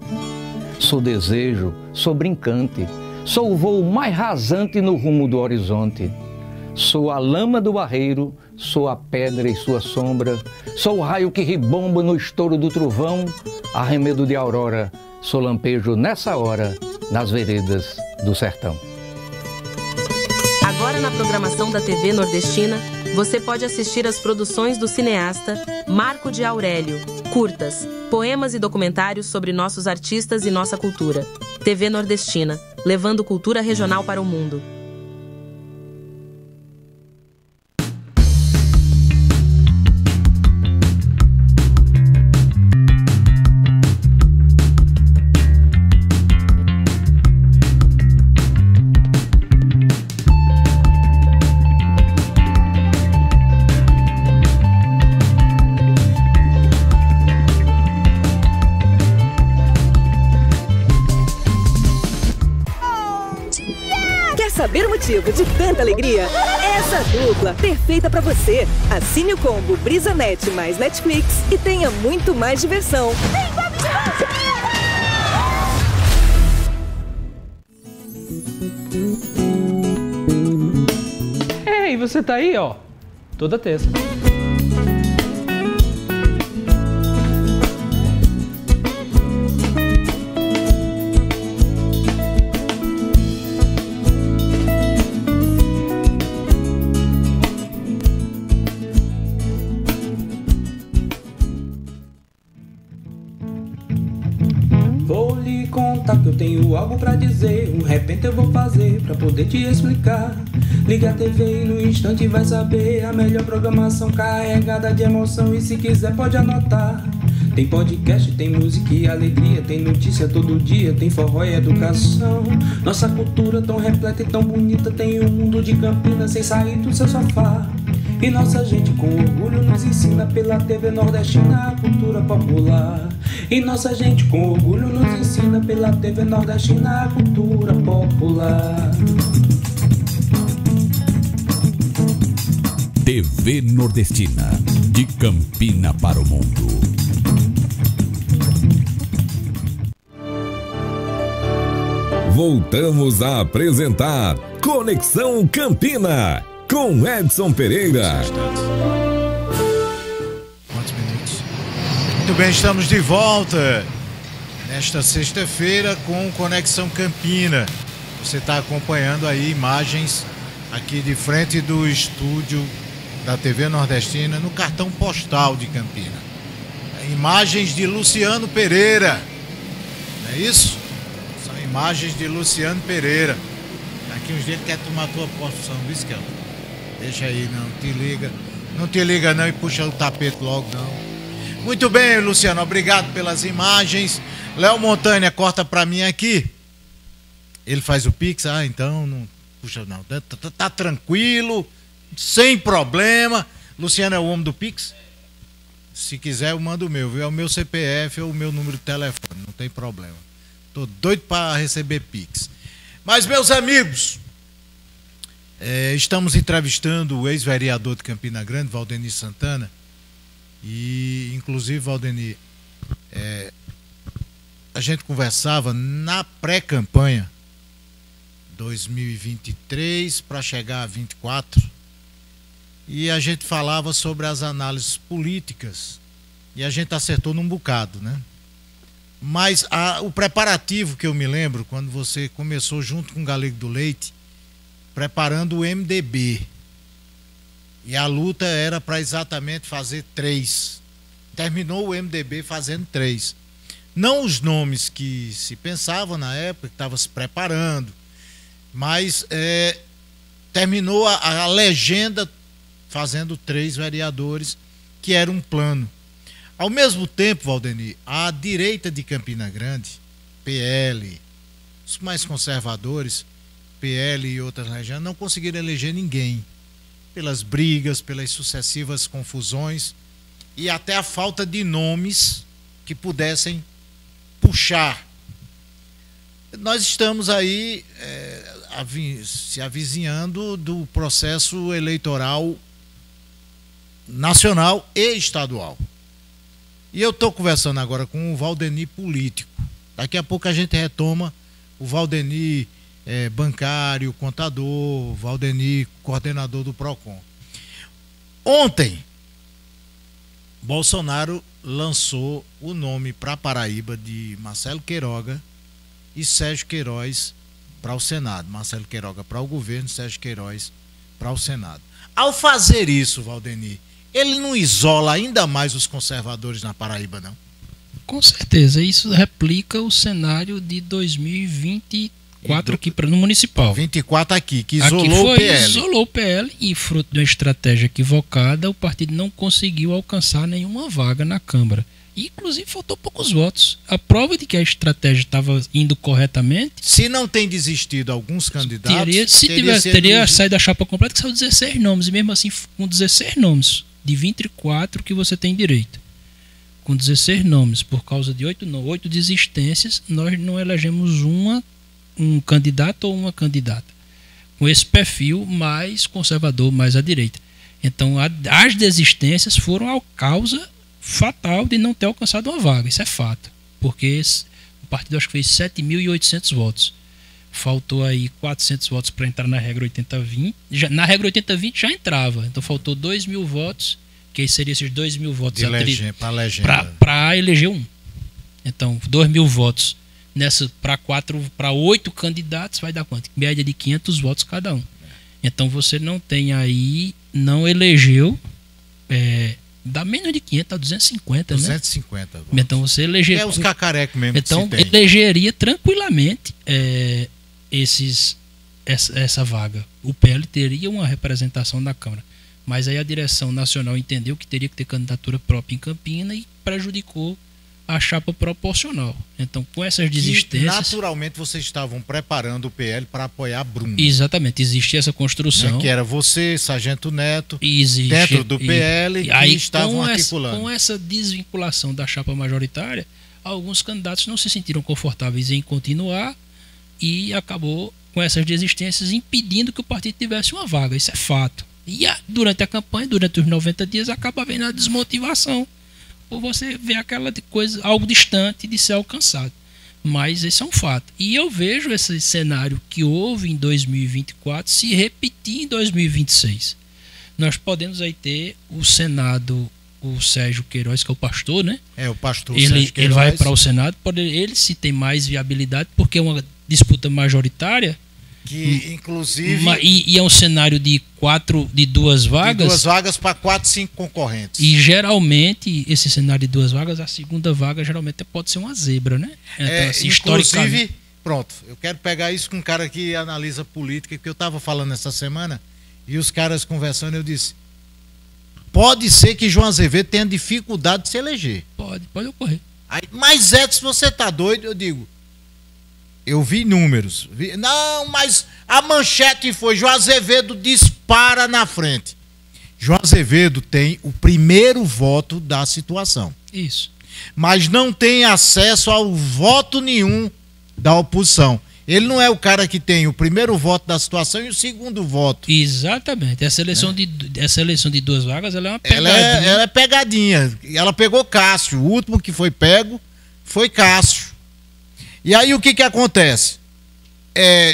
Sou desejo, sou brincante, sou o voo mais rasante no rumo do horizonte. Sou a lama do barreiro, sou a pedra e sua sombra, sou o raio que ribomba no estouro do trovão, arremedo de aurora, sou lampejo nessa hora, nas veredas do sertão. Agora na programação da TV Nordestina, você pode assistir às produções do cineasta Marco de Aurélio, curtas, poemas e documentários sobre nossos artistas e nossa cultura. TV Nordestina, levando cultura regional para o mundo. motivo de tanta alegria? Essa dupla, perfeita pra você. Assine o combo BrisaNet mais Netflix e tenha muito mais diversão. Ei, você tá aí, ó, toda terça. Vou lhe contar que eu tenho algo pra dizer. Repente eu vou fazer pra poder te explicar. Liga a TV e no instante vai saber a melhor programação carregada de emoção. E se quiser pode anotar. Tem podcast, tem música e alegria, tem notícia todo dia, tem forró e educação. Nossa cultura tão repleta e tão bonita, tem um mundo de Campinas sem sair do seu sofá. E nossa gente com orgulho nos ensina pela TV nordestina a cultura popular. E nossa gente com orgulho nos ensina pela TV nordestina a cultura popular. TV Nordestina, de Campina para o mundo. Voltamos a apresentar Conexão Campina, com Edson Pereira. Quantos minutos? Muito bem, estamos de volta nesta sexta-feira com Conexão Campina. Você está acompanhando aí imagens aqui de frente do estúdio da TV Nordestina no cartão postal de Campina. Imagens de Luciano Pereira, não é isso? São imagens de Luciano Pereira. Daqui uns dias ele quer tomar a tua posição, viu, Esquela? Deixa aí, não te liga. Não te liga não e puxa o tapete logo não. Muito bem, Luciano, obrigado pelas imagens. Léo Montanha, corta pra mim aqui. Ele faz o Pix, então não puxa não. Tá tranquilo, sem problema. Luciano é o homem do Pix? Se quiser eu mando o meu, viu? É o meu CPF ou o meu número de telefone, não tem problema. Tô doido para receber Pix. Mas, meus amigos, estamos entrevistando o ex-vereador de Campina Grande, Valdeni Santana. E, inclusive, Valdeni, a gente conversava na pré-campanha 2023 para chegar a 24. E a gente falava sobre as análises políticas. E a gente acertou num bocado, né? Mas o preparativo que eu me lembro, quando você começou junto com o Galego do Leite, preparando o MDB. E a luta era para exatamente fazer 3. Terminou o MDB fazendo 3. Não os nomes que se pensavam na época, que estava se preparando, mas terminou a legenda fazendo 3 vereadores, que era um plano. Ao mesmo tempo, Valdeni, a direita de Campina Grande, PL, os mais conservadores, PL e outras regiões, não conseguiram eleger ninguém. Pelas brigas, pelas sucessivas confusões e até a falta de nomes que pudessem puxar. Nós estamos aí se avizinhando do processo eleitoral nacional e estadual. E eu estou conversando agora com o Valdeni político. Daqui a pouco a gente retoma o Valdeni bancário, contador, Valdeni coordenador do PROCON. Ontem, Bolsonaro lançou o nome para Paraíba de Marcelo Queiroga e Sérgio Queiroz para o Senado. Marcelo Queiroga para o governo, Sérgio Queiroz para o Senado. Ao fazer isso, Valdeni, ele não isola ainda mais os conservadores na Paraíba, não? Com certeza, isso replica o cenário de 2024 aqui no municipal. 24 aqui, que isolou o PL. Isolou o PL e, fruto de uma estratégia equivocada, o partido não conseguiu alcançar nenhuma vaga na Câmara. E, inclusive, faltou poucos votos. A prova de que a estratégia estava indo corretamente... Se não tem desistido alguns candidatos... Teria saído da chapa completa, que saiu 16 nomes. E mesmo assim, com 16 nomes de 24 que você tem direito. Com 16 nomes, por causa de 8 desistências, nós não elegemos um candidato ou uma candidata. com esse perfil mais conservador, mais à direita. Então, as desistências foram a causa fatal de não ter alcançado uma vaga. Isso é fato. Porque o partido acho que fez 7.800 votos. Faltou aí 400 votos para entrar na regra 80-20. Na regra 80-20 já entrava. Então, faltou 2.000 votos, que aí seriam esses 2.000 votos para eleger um. Então, 2.000 votos para 8 candidatos vai dar quanto? Média de 500 votos cada um. Então você não tem aí, não elegeu, dá menos de 500, dá 250, 250 né? Então você elegeria. É os cacarecos mesmo. Então elegeria tranquilamente essa vaga. O PL teria uma representação na Câmara. Mas aí a direção nacional entendeu que teria que ter candidatura própria em Campina e prejudicou a chapa proporcional. Então, com essas desistências... Naturalmente, vocês estavam preparando o PL para apoiar Bruno. Exatamente, existia essa construção. Que era você, Sargento Neto, dentro do PL, e aí, estavam articulando. Com essa desvinculação da chapa majoritária, alguns candidatos não se sentiram confortáveis em continuar e acabou, com essas desistências, impedindo que o partido tivesse uma vaga. Isso é fato. E durante a campanha, durante os 90 dias, acaba vendo a desmotivação. Ou você vê aquela coisa, algo distante de ser alcançado. Mas esse é um fato. E eu vejo esse cenário que houve em 2024 se repetir em 2026. Nós podemos aí ter o Senado, o Sérgio Queiroz, que é o pastor, né? O pastor Sérgio Queiroz. Ele vai para o Senado, ele se tem mais viabilidade, porque é uma disputa majoritária. Que, inclusive... E é um cenário de 2 vagas. De 2 vagas para 4, 5 concorrentes. E geralmente, esse cenário de 2 vagas, a segunda vaga geralmente pode ser uma zebra, né? Então, assim, inclusive, pronto, eu quero pegar isso com um cara que analisa política, que eu estava falando essa semana, e os caras conversando, eu disse, pode ser que João Azevedo tenha dificuldade de se eleger. Pode ocorrer. Aí, mas Edson, você tá doido? Eu digo... Eu vi números. Não, mas a manchete foi: João Azevedo dispara na frente. João Azevedo tem o primeiro voto da situação. Isso. Mas não tem acesso ao voto nenhum da oposição. Ele não é o cara que tem o primeiro voto da situação e o segundo voto. Exatamente. Essa eleição de 2 vagas, ela é uma pegadinha. Ela é pegadinha. Ela pegou Cássio. O último que foi pego foi Cássio. E aí o que acontece?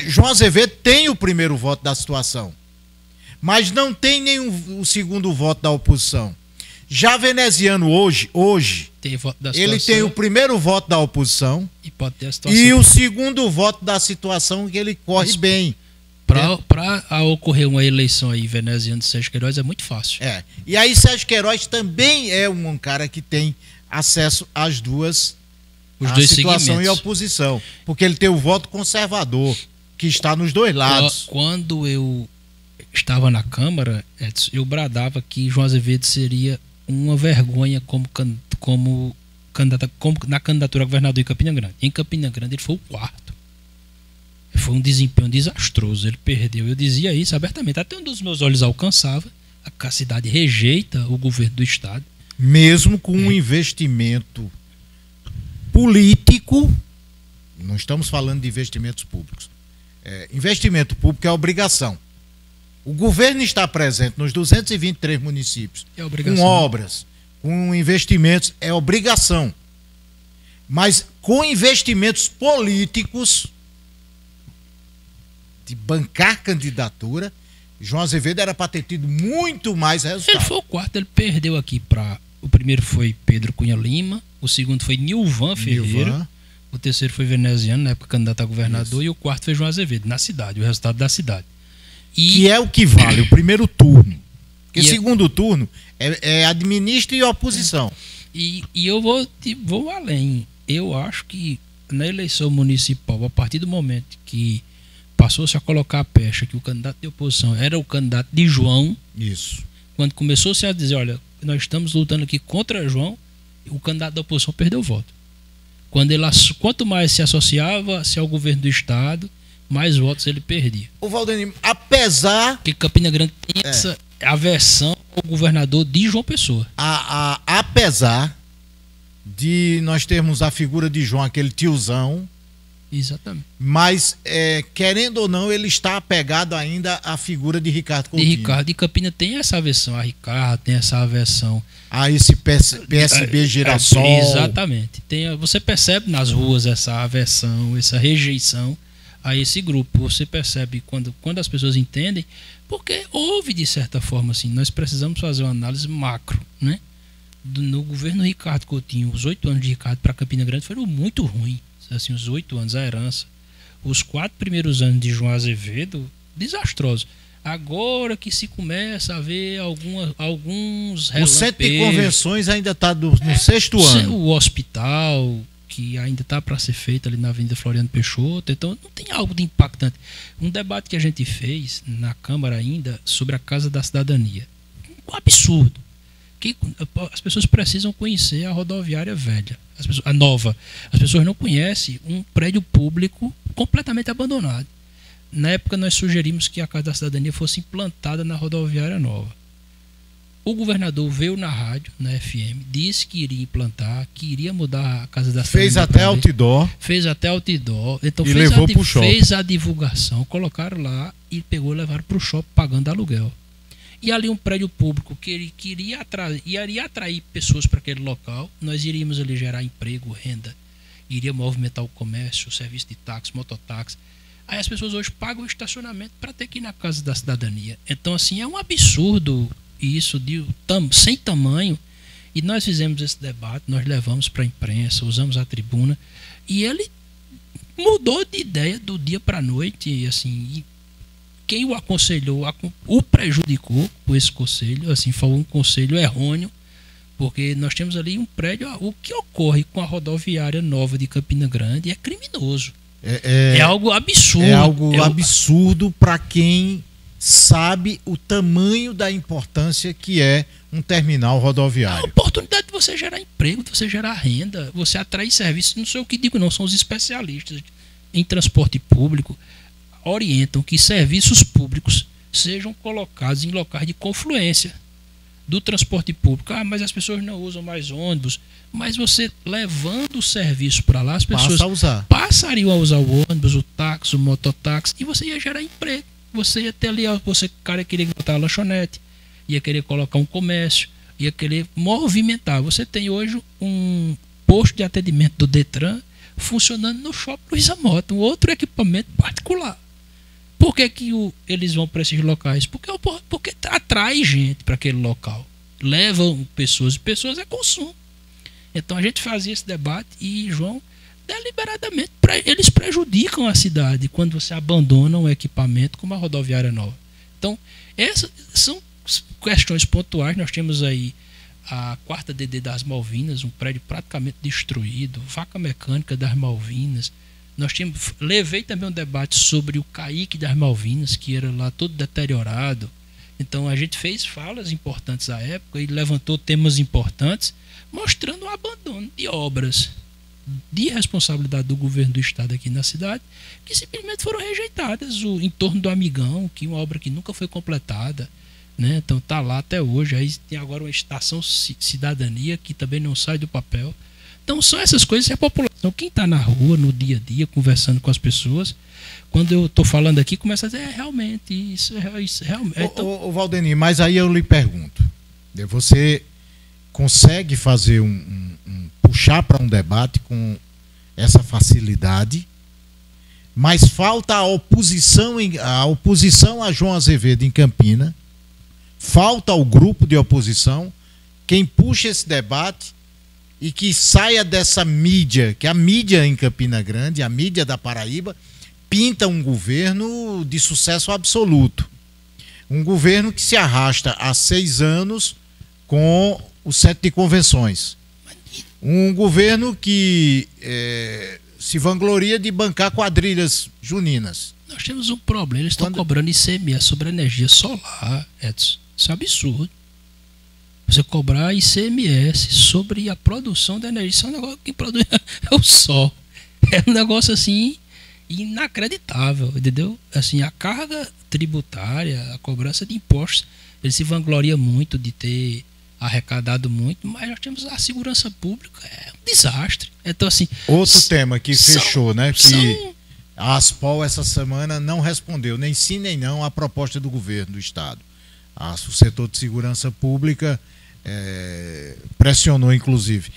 João Azevedo tem o primeiro voto da situação, mas não tem nem o segundo voto da oposição. Já Veneziano hoje tem voto da ele tem o primeiro voto da oposição e pode ter a situação. E o segundo voto da situação, que ele corre bem. Para ocorrer uma eleição aí, Veneziano de Sérgio Queiroz, é muito fácil. E aí Sérgio Queiroz também é um cara que tem acesso às duas... Os dois situação segmentos. E a oposição, porque ele tem o voto conservador, que está nos dois lados. Quando eu estava na Câmara, Edson, eu bradava que João Azevedo seria uma vergonha como na candidatura a governador em Campina Grande. Em Campina Grande ele foi o 4º. Foi um desempenho desastroso, ele perdeu. Eu dizia isso abertamente, até um dos meus olhos alcançava. A cidade rejeita o governo do estado. Mesmo com um investimento político, não estamos falando de investimentos públicos. Investimento público é obrigação. O governo está presente nos 223 municípios, com obras, com investimentos, é obrigação. Mas com investimentos políticos, de bancar candidatura, João Azevedo era para ter tido muito mais resultado. Ele foi o 4º, ele perdeu aqui para... O primeiro foi Pedro Cunha Lima, o segundo foi Nilvan Ferreira, o terceiro foi Veneziano, na época candidato a governador, e o 4º foi João Azevedo, na cidade, o resultado da cidade. Que é o que vale, o primeiro turno. Porque o segundo turno é administra e oposição. E eu vou além. Eu acho que na eleição municipal, a partir do momento que passou-se a colocar a pecha que o candidato de oposição era o candidato de João, isso. Quando começou-se a dizer, olha, nós estamos lutando aqui contra João, o candidato da oposição perdeu o voto. Quanto mais se associava ao governo do estado, mais votos ele perdia. O Valdenir, apesar... Que Campina Grande tem essa aversão ao governador de João Pessoa. Apesar de nós termos a figura de João, aquele tiozão, Exatamente. Mas, querendo ou não, ele está apegado ainda à figura de Ricardo Coutinho. De Ricardo. E Campina tem essa aversão a Ricardo, tem essa aversão a esse PSB Girassol. Exatamente. Você percebe nas ruas essa aversão, essa rejeição a esse grupo. Você percebe quando as pessoas entendem, porque houve, de certa forma, assim, nós precisamos fazer uma análise macro, né? No governo Ricardo Coutinho, os 8 anos de Ricardo para Campina Grande foram muito ruins. Assim, os 8 anos, a herança. Os 4 primeiros anos de João Azevedo, desastrosos. Agora que se começa a ver alguns relampejos. O centro de convenções ainda está no 6º ano. O hospital, que ainda está para ser feito ali na Avenida Floriano Peixoto. Então, não tem algo de impactante. Um debate que a gente fez na Câmara ainda sobre a Casa da Cidadania. Um absurdo. Que as pessoas precisam conhecer a rodoviária velha, a nova. As pessoas não conhecem um prédio público completamente abandonado. Na época nós sugerimos que a Casa da Cidadania fosse implantada na rodoviária nova. O governador veio na rádio, na FM, disse que iria implantar, que iria mudar a Casa da Cidadania. Fez até outdoor. Fez até outdoor. Então e levou para o shopping. Fez a divulgação, colocaram lá e levaram para o shopping pagando aluguel. E ali um prédio público que ele iria atrair pessoas para aquele local. Nós iríamos ali gerar emprego, renda, iria movimentar o comércio, o serviço de táxi, mototáxi. Aí as pessoas hoje pagam o estacionamento para ter que ir na Casa da Cidadania. Então, assim, é um absurdo isso, sem tamanho. E nós fizemos esse debate, nós levamos para a imprensa, usamos a tribuna, e ele mudou de ideia do dia para a noite, e assim... Quem o aconselhou, o prejudicou com esse conselho, assim, foi um conselho errôneo, porque nós temos ali um prédio, o que ocorre com a rodoviária nova de Campina Grande é criminoso. É algo absurdo. É algo absurdo para quem sabe o tamanho da importância que é um terminal rodoviário. A oportunidade de você gerar emprego, de você gerar renda, você atrair serviços, não sei o que digo não, são os especialistas em transporte público, orientam que serviços públicos sejam colocados em locais de confluência do transporte público. Mas as pessoas não usam mais ônibus. Mas você levando o serviço para lá, as pessoas passariam a usar o ônibus, o táxi, o mototáxi, e você ia gerar emprego. Você ia ter ali, cara queria botar a lanchonete, ia querer colocar um comércio, ia querer movimentar. Você tem hoje um posto de atendimento do Detran funcionando no Shopping Luiza Mota, um outro equipamento particular. Por que eles vão para esses locais? Porque atrai gente para aquele local. Levam pessoas, e pessoas é consumo. Então a gente fazia esse debate e, João, deliberadamente, eles prejudicam a cidade quando você abandona um equipamento como a rodoviária nova. Então, essas são questões pontuais. Nós temos aí a 4ª DD das Malvinas, um prédio praticamente destruído, vaca mecânica das Malvinas. Levei também um debate sobre o Caique das Malvinas, que era lá todo deteriorado. Então a gente fez falas importantes à época e levantou temas importantes, mostrando o abandono de obras de responsabilidade do governo do estado aqui na cidade, que simplesmente foram rejeitadas. O entorno do Amigão, que é uma obra que nunca foi completada, né? Então está lá até hoje. Aí tem agora uma estação cidadania que também não sai do papel. Então são essas coisas que a população, quem está na rua, no dia a dia, conversando com as pessoas, quando eu estou falando aqui, começa a dizer, realmente, isso realmente... Ô Valdenir, mas aí eu lhe pergunto, você consegue fazer puxar para um debate com essa facilidade, mas falta a oposição a João Azevedo em Campina, falta o grupo de oposição, quem puxa esse debate e que saia dessa mídia, que a mídia em Campina Grande, a mídia da Paraíba, pinta um governo de sucesso absoluto. Um governo que se arrasta há 6 anos com o centro de convenções. Um governo que se vangloria de bancar quadrilhas juninas. Nós temos um problema, eles estão cobrando ICMS sobre a energia solar, Edson. Isso é absurdo. Você cobrar ICMS sobre a produção da energia, isso é um negócio que produz é o sol. É um negócio assim inacreditável, entendeu? Assim, a carga tributária, a cobrança de impostos, ele se vangloria muito de ter arrecadado muito, mas nós temos a segurança pública, é um desastre. Então, assim, outro tema que fechou, né? Que a Aspol essa semana não respondeu, nem sim nem não, à proposta do governo do estado. O setor de segurança pública pressionou, inclusive.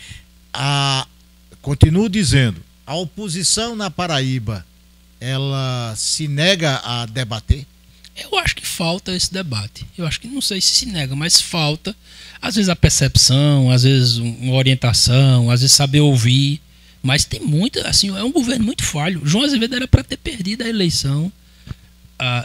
Continuo dizendo, a oposição na Paraíba, ela se nega a debater? Eu acho que falta esse debate. Eu acho que, não sei se nega, mas falta, às vezes, a percepção, às vezes uma orientação, às vezes saber ouvir. Mas tem muito, assim, é um governo muito falho. João Azevedo era para ter perdido a eleição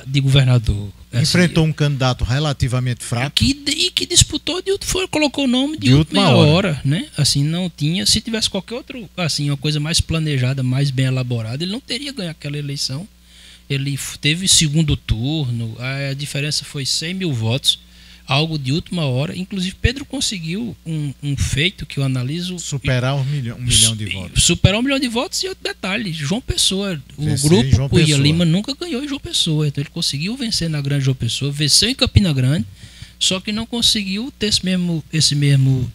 de governador. Enfrentou um candidato relativamente fraco. Que disputou, colocou o nome de última hora, né? Assim, não tinha. Se tivesse qualquer outro, assim, uma coisa mais planejada, mais bem elaborada, ele não teria ganho aquela eleição. Ele teve segundo turno, a diferença foi 100 mil votos, algo de última hora. Inclusive, Pedro conseguiu um feito que eu analiso... Superar um milhão de votos. Superar 1 milhão de votos e outro detalhe, João Pessoa, o grupo Puia Lima nunca ganhou em João Pessoa. Então ele conseguiu vencer na Grande João Pessoa, venceu em Campina Grande, só que não conseguiu ter esse mesmo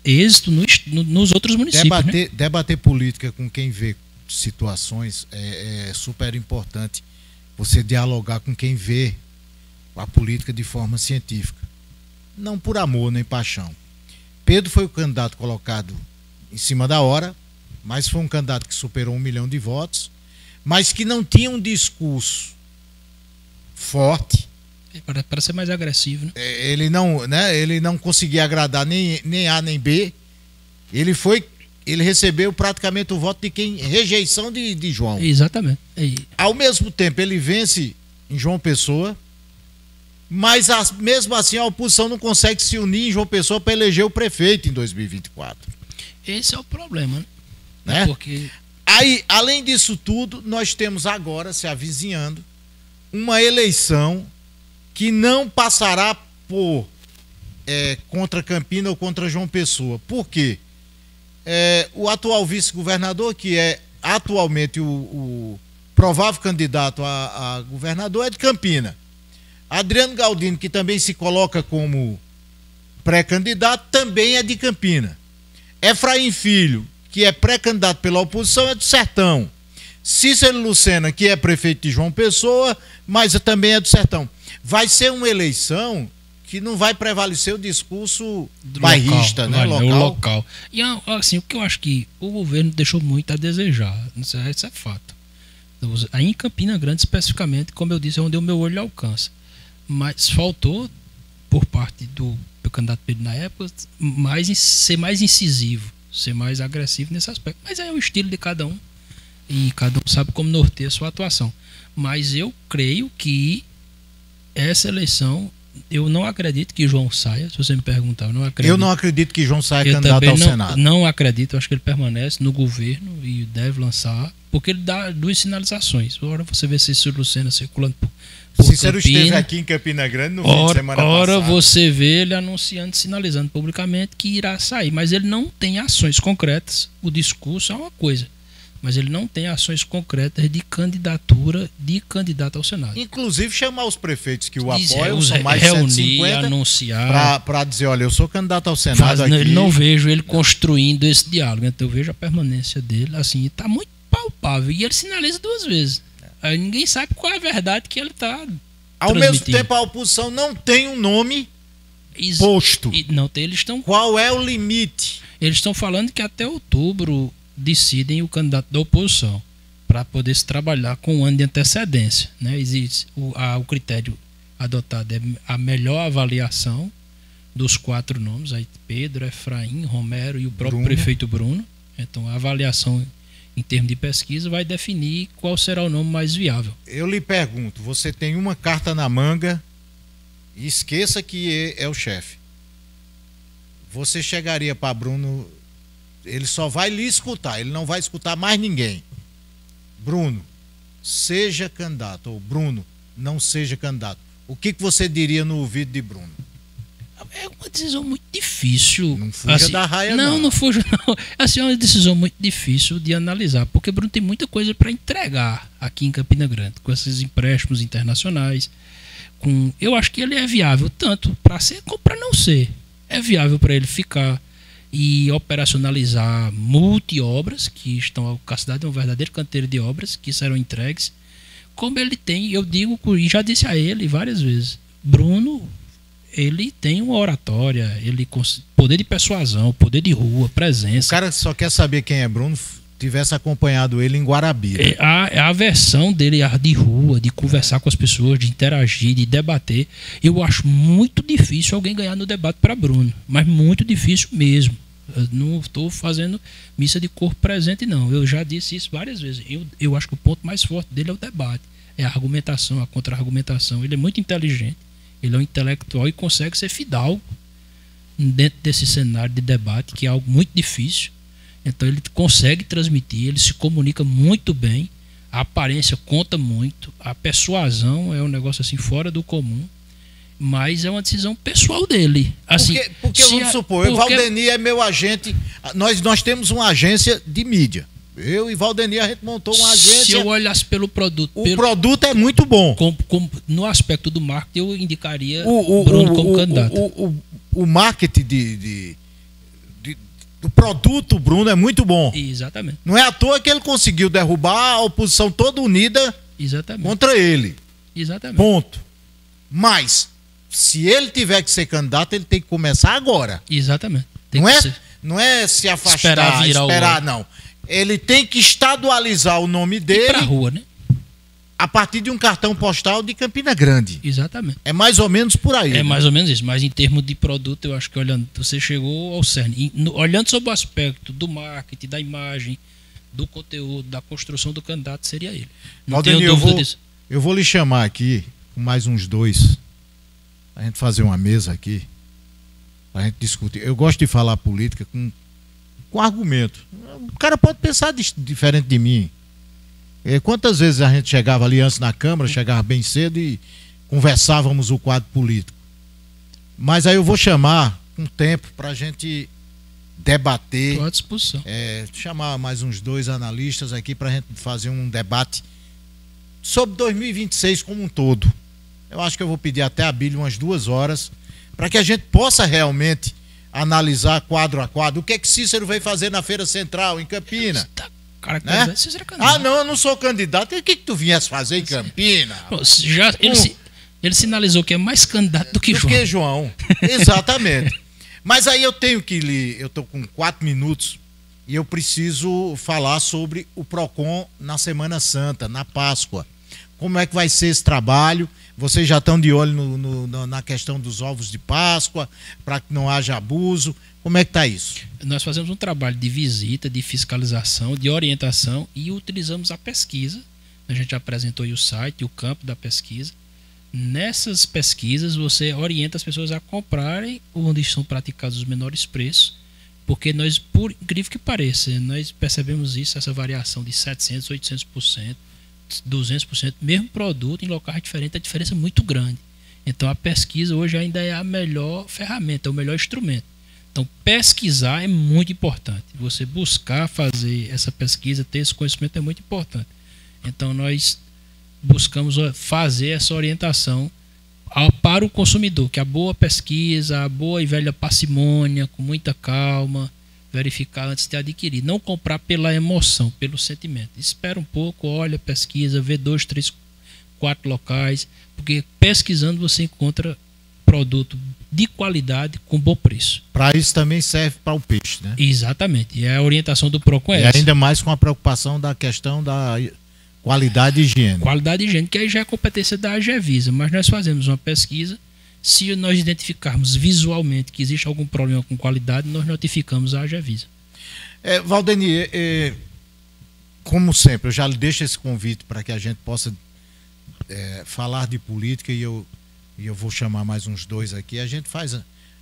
êxito nos outros municípios. Debater política com quem vê situações é super importante. Você dialogar com quem vê a política de forma científica. Não por amor nem paixão. Pedro foi o candidato colocado em cima da hora, mas foi um candidato que superou 1 milhão de votos, mas que não tinha um discurso forte. Para ser mais agressivo, né? Ele não conseguia agradar nem A nem B. Ele recebeu praticamente o voto de quem? Rejeição de João. Exatamente. Ao mesmo tempo, ele vence em João Pessoa, mas mesmo assim a oposição não consegue se unir em João Pessoa para eleger o prefeito em 2024. Esse é o problema, né? Porque... Aí, além disso tudo, nós temos agora, se avizinhando, uma eleição que não passará por contra Campina ou contra João Pessoa. Por quê? O atual vice-governador, que é atualmente o provável candidato a governador, é de Campina. Adriano Galdino, que também se coloca como pré-candidato, também é de Campina. Efraim Filho, que é pré-candidato pela oposição, é do Sertão. Cícero Lucena, que é prefeito de João Pessoa, mas também é do Sertão. Vai ser uma eleição que não vai prevalecer o discurso bairrista, né? Local. E assim, o que eu acho que o governo deixou muito a desejar, isso é fato. Aí em Campina Grande, especificamente, como eu disse, é onde o meu olho alcança. Mas faltou, por parte do candidato Pedro na época, ser mais incisivo, ser mais agressivo nesse aspecto. Mas é o estilo de cada um, e cada um sabe como nortear a sua atuação. Mas eu creio que essa eleição... Eu não acredito que João saia, se você me perguntar. Eu não acredito que João saia candidato ao Senado. Não acredito, eu acho que ele permanece no governo e deve lançar, porque ele dá 2 sinalizações. Ora você vê Cícero Lucena circulando por Cícero esteve aqui em Campina Grande no fim de semana passada. Ora você vê ele anunciando, sinalizando publicamente que irá sair, mas ele não tem ações concretas. O discurso é uma coisa, mas ele não tem ações concretas de candidatura de candidato ao Senado. Inclusive chamar os prefeitos que o apoiam, são mais de 150, anunciar, para dizer, olha, eu sou candidato ao Senado aqui. Eu não vejo ele construindo esse diálogo, então eu vejo a permanência dele, assim, está muito palpável, e ele sinaliza 2 vezes. Aí ninguém sabe qual é a verdade que ele está Ao mesmo tempo, a oposição não tem um nome posto. Não tem, eles estão... Qual é o limite? Eles estão falando que até outubro decidem o candidato da oposição, para poder se trabalhar com 1 ano de antecedência, né? Existe o critério adotado, é a melhor avaliação dos 4 nomes, aí Pedro, Efraim, Romero e o próprio prefeito Bruno. Então a avaliação em termos de pesquisa vai definir qual será o nome mais viável. Eu lhe pergunto, você tem uma carta na manga e esqueça que é o chefe. Você chegaria para Bruno... Ele só vai lhe escutar, ele não vai escutar mais ninguém. Bruno, seja candidato, ou Bruno, não seja candidato. O que você diria no ouvido de Bruno? É uma decisão muito difícil. Não fuja assim, da raia, não. Não fuja, não. Assim, é uma decisão muito difícil de analisar, porque Bruno tem muita coisa para entregar aqui em Campina Grande, com esses empréstimos internacionais. Eu acho que ele é viável tanto para ser como para não ser. é viável para ele ficar e operacionalizar multi-obras que estão, a cidade é um verdadeiro canteiro de obras que serão entregues, como ele tem, eu digo, e já disse a ele várias vezes, Bruno, ele tem uma oratória, ele poder de persuasão, poder de rua, presença. O cara só quer saber quem é Bruno, tivesse acompanhado ele em Guarabira. A versão dele de rua, de conversar com as pessoas, de interagir, de debater, eu acho muito difícil alguém ganhar no debate para Bruno, mas muito difícil mesmo. Eu não estou fazendo missa de corpo presente, não. Eu já disse isso várias vezes. Eu acho que o ponto mais forte dele é o debate, é a argumentação, a contra-argumentação. Ele é muito inteligente, ele é um intelectual e consegue ser fidalgo dentro desse cenário de debate, que é algo muito difícil. Então ele consegue transmitir, ele se comunica muito bem, a aparência conta muito, a persuasão é um negócio assim fora do comum, mas é uma decisão pessoal dele. Assim, porque vamos supor, Valdeni é meu agente, nós temos uma agência de mídia. Eu e Valdeni, a gente montou uma agência. Se eu olhasse pelo produto... O produto é muito bom. No aspecto do marketing, eu indicaria Bruno como candidato. O marketing do produto, Bruno, é muito bom. Exatamente. Não é à toa que ele conseguiu derrubar a oposição toda unida contra ele. Exatamente. Ponto. Mas, se ele tiver que ser candidato, ele tem que começar agora. Exatamente. Não é se afastar, esperar não. Ele tem que estadualizar o nome dele. Ir pra rua, né? A partir de um cartão postal de Campina Grande. Exatamente. É mais ou menos por aí. É, né? Mais ou menos isso. Mas em termos de produto, eu acho que olhando, você chegou ao cerne. Olhando sobre o aspecto do marketing, da imagem, do conteúdo, da construção do candidato, seria ele. Não tenho dúvida disso. Eu vou lhe chamar aqui com mais uns dois. A gente fazer uma mesa aqui. A gente discutir. Eu gosto de falar política com argumento. O cara pode pensar diferente de mim. Quantas vezes a gente chegava ali antes na Câmara, chegava bem cedo e conversávamos o quadro político. Mas aí eu vou chamar um tempo para a gente debater. Estou à disposição. Chamar mais uns dois analistas aqui para a gente fazer um debate sobre 2026 como um todo. Eu acho que eu vou pedir até a Bíblia umas 2 horas para que a gente possa realmente analisar quadro a quadro. O que é que Cícero veio fazer na Feira Central, em Campina? Né? Não, eu não sou candidato. E o que tu viesse fazer em Campina? Ele sinalizou que é mais candidato do que João. Do que João, exatamente. Mas aí eu tenho que eu estou com 4 minutos e eu preciso falar sobre o PROCON na Semana Santa, na Páscoa. Como é que vai ser esse trabalho? Vocês já estão de olho na questão dos ovos de Páscoa, para que não haja abuso. Como é que está isso? Nós fazemos um trabalho de visita, de fiscalização, de orientação e utilizamos a pesquisa. A gente apresentou aí o site, o campo da pesquisa. Nessas pesquisas você orienta as pessoas a comprarem onde estão praticados os menores preços, porque nós, por incrível que pareça, nós percebemos isso, essa variação de 700%, 800%, 200%, mesmo produto em locais diferentes, a diferença é muito grande. Então a pesquisa hoje ainda é a melhor ferramenta, é o melhor instrumento. Então pesquisar é muito importante. Você buscar fazer essa pesquisa, ter esse conhecimento é muito importante. Então nós buscamos fazer essa orientação para o consumidor, que a boa pesquisa, a boa e velha parcimônia, com muita calma, verificar antes de adquirir. Não comprar pela emoção, pelo sentimento. Espera um pouco, olha, pesquisa, vê 2, 3, 4 locais, porque pesquisando você encontra produto de qualidade com bom preço. Para isso também serve para o peixe, né? Exatamente. E a orientação do PROCON é essa. E ainda mais com a preocupação da questão da qualidade e higiene. Qualidade e higiene, que aí já é competência da AGEVISA, mas nós fazemos uma pesquisa. Se nós identificarmos visualmente que existe algum problema com qualidade, nós notificamos a AGEVISA. Valdeni, como sempre, eu já lhe deixo esse convite para que a gente possa falar de política e eu vou chamar mais uns 2 aqui. A gente faz,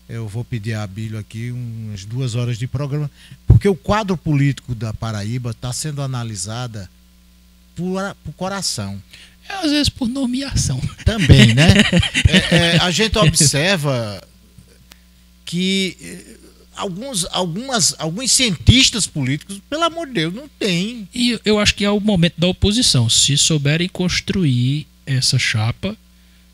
eu vou pedir a Abílio aqui umas 2 horas de programa, porque o quadro político da Paraíba está sendo analisada por coração. Às vezes por nomeação. Também, né? A gente observa que alguns cientistas políticos, pelo amor de Deus, não tem. E eu acho que é o momento da oposição. Se souberem construir essa chapa,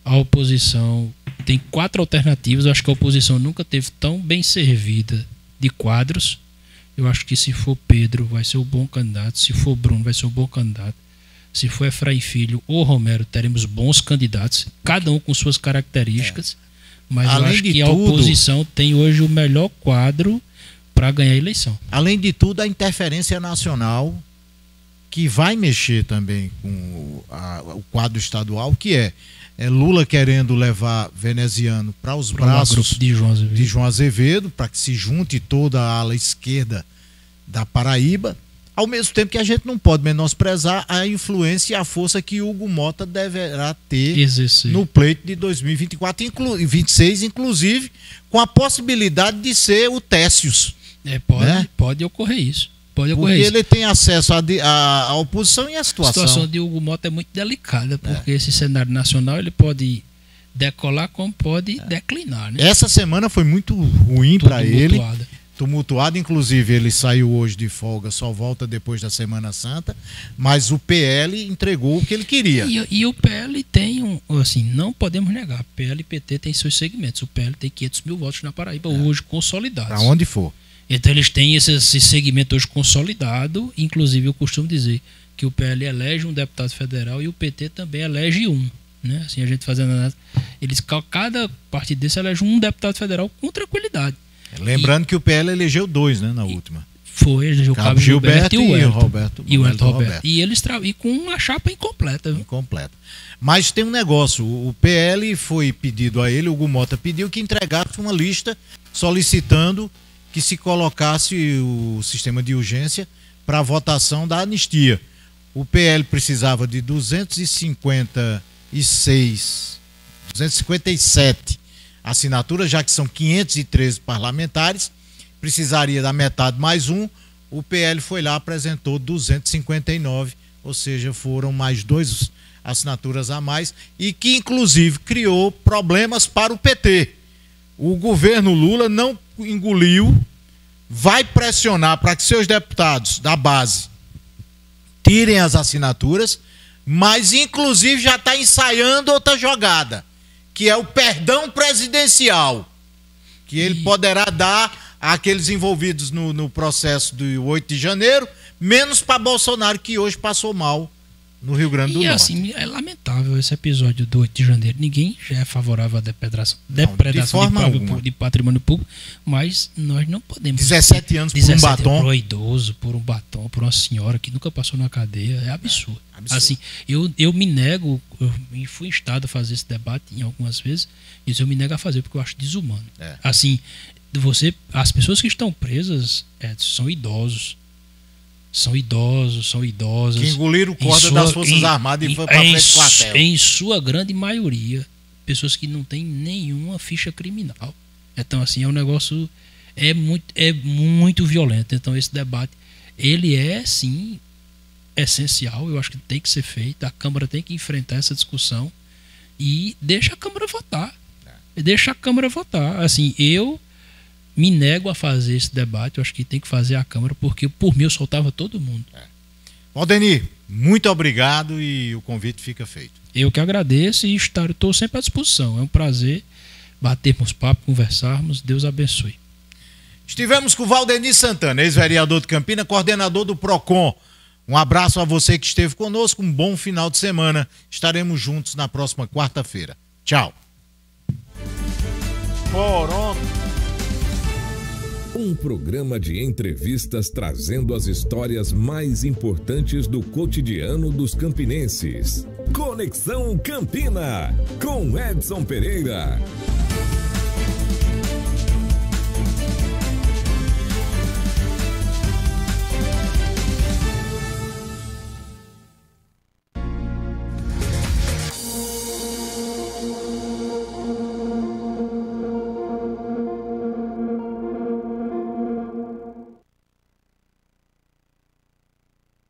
a oposição tem 4 alternativas. Eu acho que a oposição nunca teve tão bem servida de quadros. Eu acho que se for Pedro, vai ser um bom candidato. Se for Bruno, vai ser um bom candidato. Se for Efraim Filho ou Romero, teremos bons candidatos, cada um com suas características. Mas eu acho que a oposição tem hoje o melhor quadro para ganhar a eleição. Além de tudo, a interferência nacional, que vai mexer também com o quadro estadual, que é Lula querendo levar veneziano para os braços de João Azevedo, para que se junte toda a ala esquerda da Paraíba, ao mesmo tempo que a gente não pode menosprezar a influência e a força que Hugo Mota deverá ter no pleito de 2024 e 26, inclusive com a possibilidade de ser o Técios. Pode ocorrer isso. Porque ele tem acesso à oposição e à situação. A situação de Hugo Mota é muito delicada, porque esse cenário nacional ele pode decolar como pode declinar. Né? Essa semana foi muito ruim para ele. Tumultuado, inclusive ele saiu hoje de folga, só volta depois da Semana Santa, mas o PL entregou o que ele queria. E o PL tem assim, não podemos negar, PL e PT tem seus segmentos. O PL tem 500 mil votos na Paraíba hoje consolidados. Aonde for. Então eles têm esse segmento hoje consolidado, inclusive eu costumo dizer que o PL elege um deputado federal e o PT também elege um. Né? Assim, a gente fazendo análise, cada partido desse elege um deputado federal com tranquilidade. Lembrando que o PL elegeu 2, né, na última. Foi, elegeu o Cabo Gilberto e o Roberto. E eles e com uma chapa incompleta. Incompleta. Mas tem um negócio, o PL foi pedido a ele, o Hugo Mota pediu que entregasse uma lista solicitando que se colocasse o sistema de urgência para a votação da anistia. O PL precisava de 257 assinaturas, já que são 513 parlamentares, precisaria da metade mais um. O PL foi lá, apresentou 259, ou seja, foram mais 2 assinaturas a mais, e que inclusive criou problemas para o PT. O governo Lula não engoliu, vai pressionar para que seus deputados da base tirem as assinaturas, mas inclusive já está ensaiando outra jogada, que é o perdão presidencial, que ele poderá dar àqueles envolvidos no processo do 8 de janeiro, menos para Bolsonaro, que hoje passou mal no Rio Grande do Norte. Assim, é lamentável esse episódio do 8 de janeiro. Ninguém já é favorável à depredação de patrimônio público, mas nós não podemos... 17 anos por um batom. Por um idoso, por um batom, por uma senhora que nunca passou na cadeia, é absurdo. Assim, eu me nego, eu fui instado a fazer esse debate em algumas vezes, e eu me nego a fazer porque eu acho desumano. Assim, as pessoas que estão presas são idosos. São idosas. Que engoliram corda das Forças Armadas e foi para frente do quartel. Em sua grande maioria, pessoas que não têm nenhuma ficha criminal. Então, assim, é um negócio muito violento. Então, esse debate, ele é, sim, essencial. Eu acho que tem que ser feito. A Câmara tem que enfrentar essa discussão e deixa a Câmara votar. Assim, eu me nego a fazer esse debate. Eu acho que tem que fazer a Câmara, porque por mim eu soltava todo mundo. Valdemir, muito obrigado e o convite fica feito. Eu que agradeço e estou sempre à disposição. É um prazer batermos papo, conversarmos. Deus abençoe. Estivemos com o Valdemir Santana, ex-vereador de Campina, coordenador do PROCON. Um abraço a você que esteve conosco, um bom final de semana. Estaremos juntos na próxima quarta-feira. Tchau. Um programa de entrevistas trazendo as histórias mais importantes do cotidiano dos campinenses. Conexão Campina, com Edson Pereira.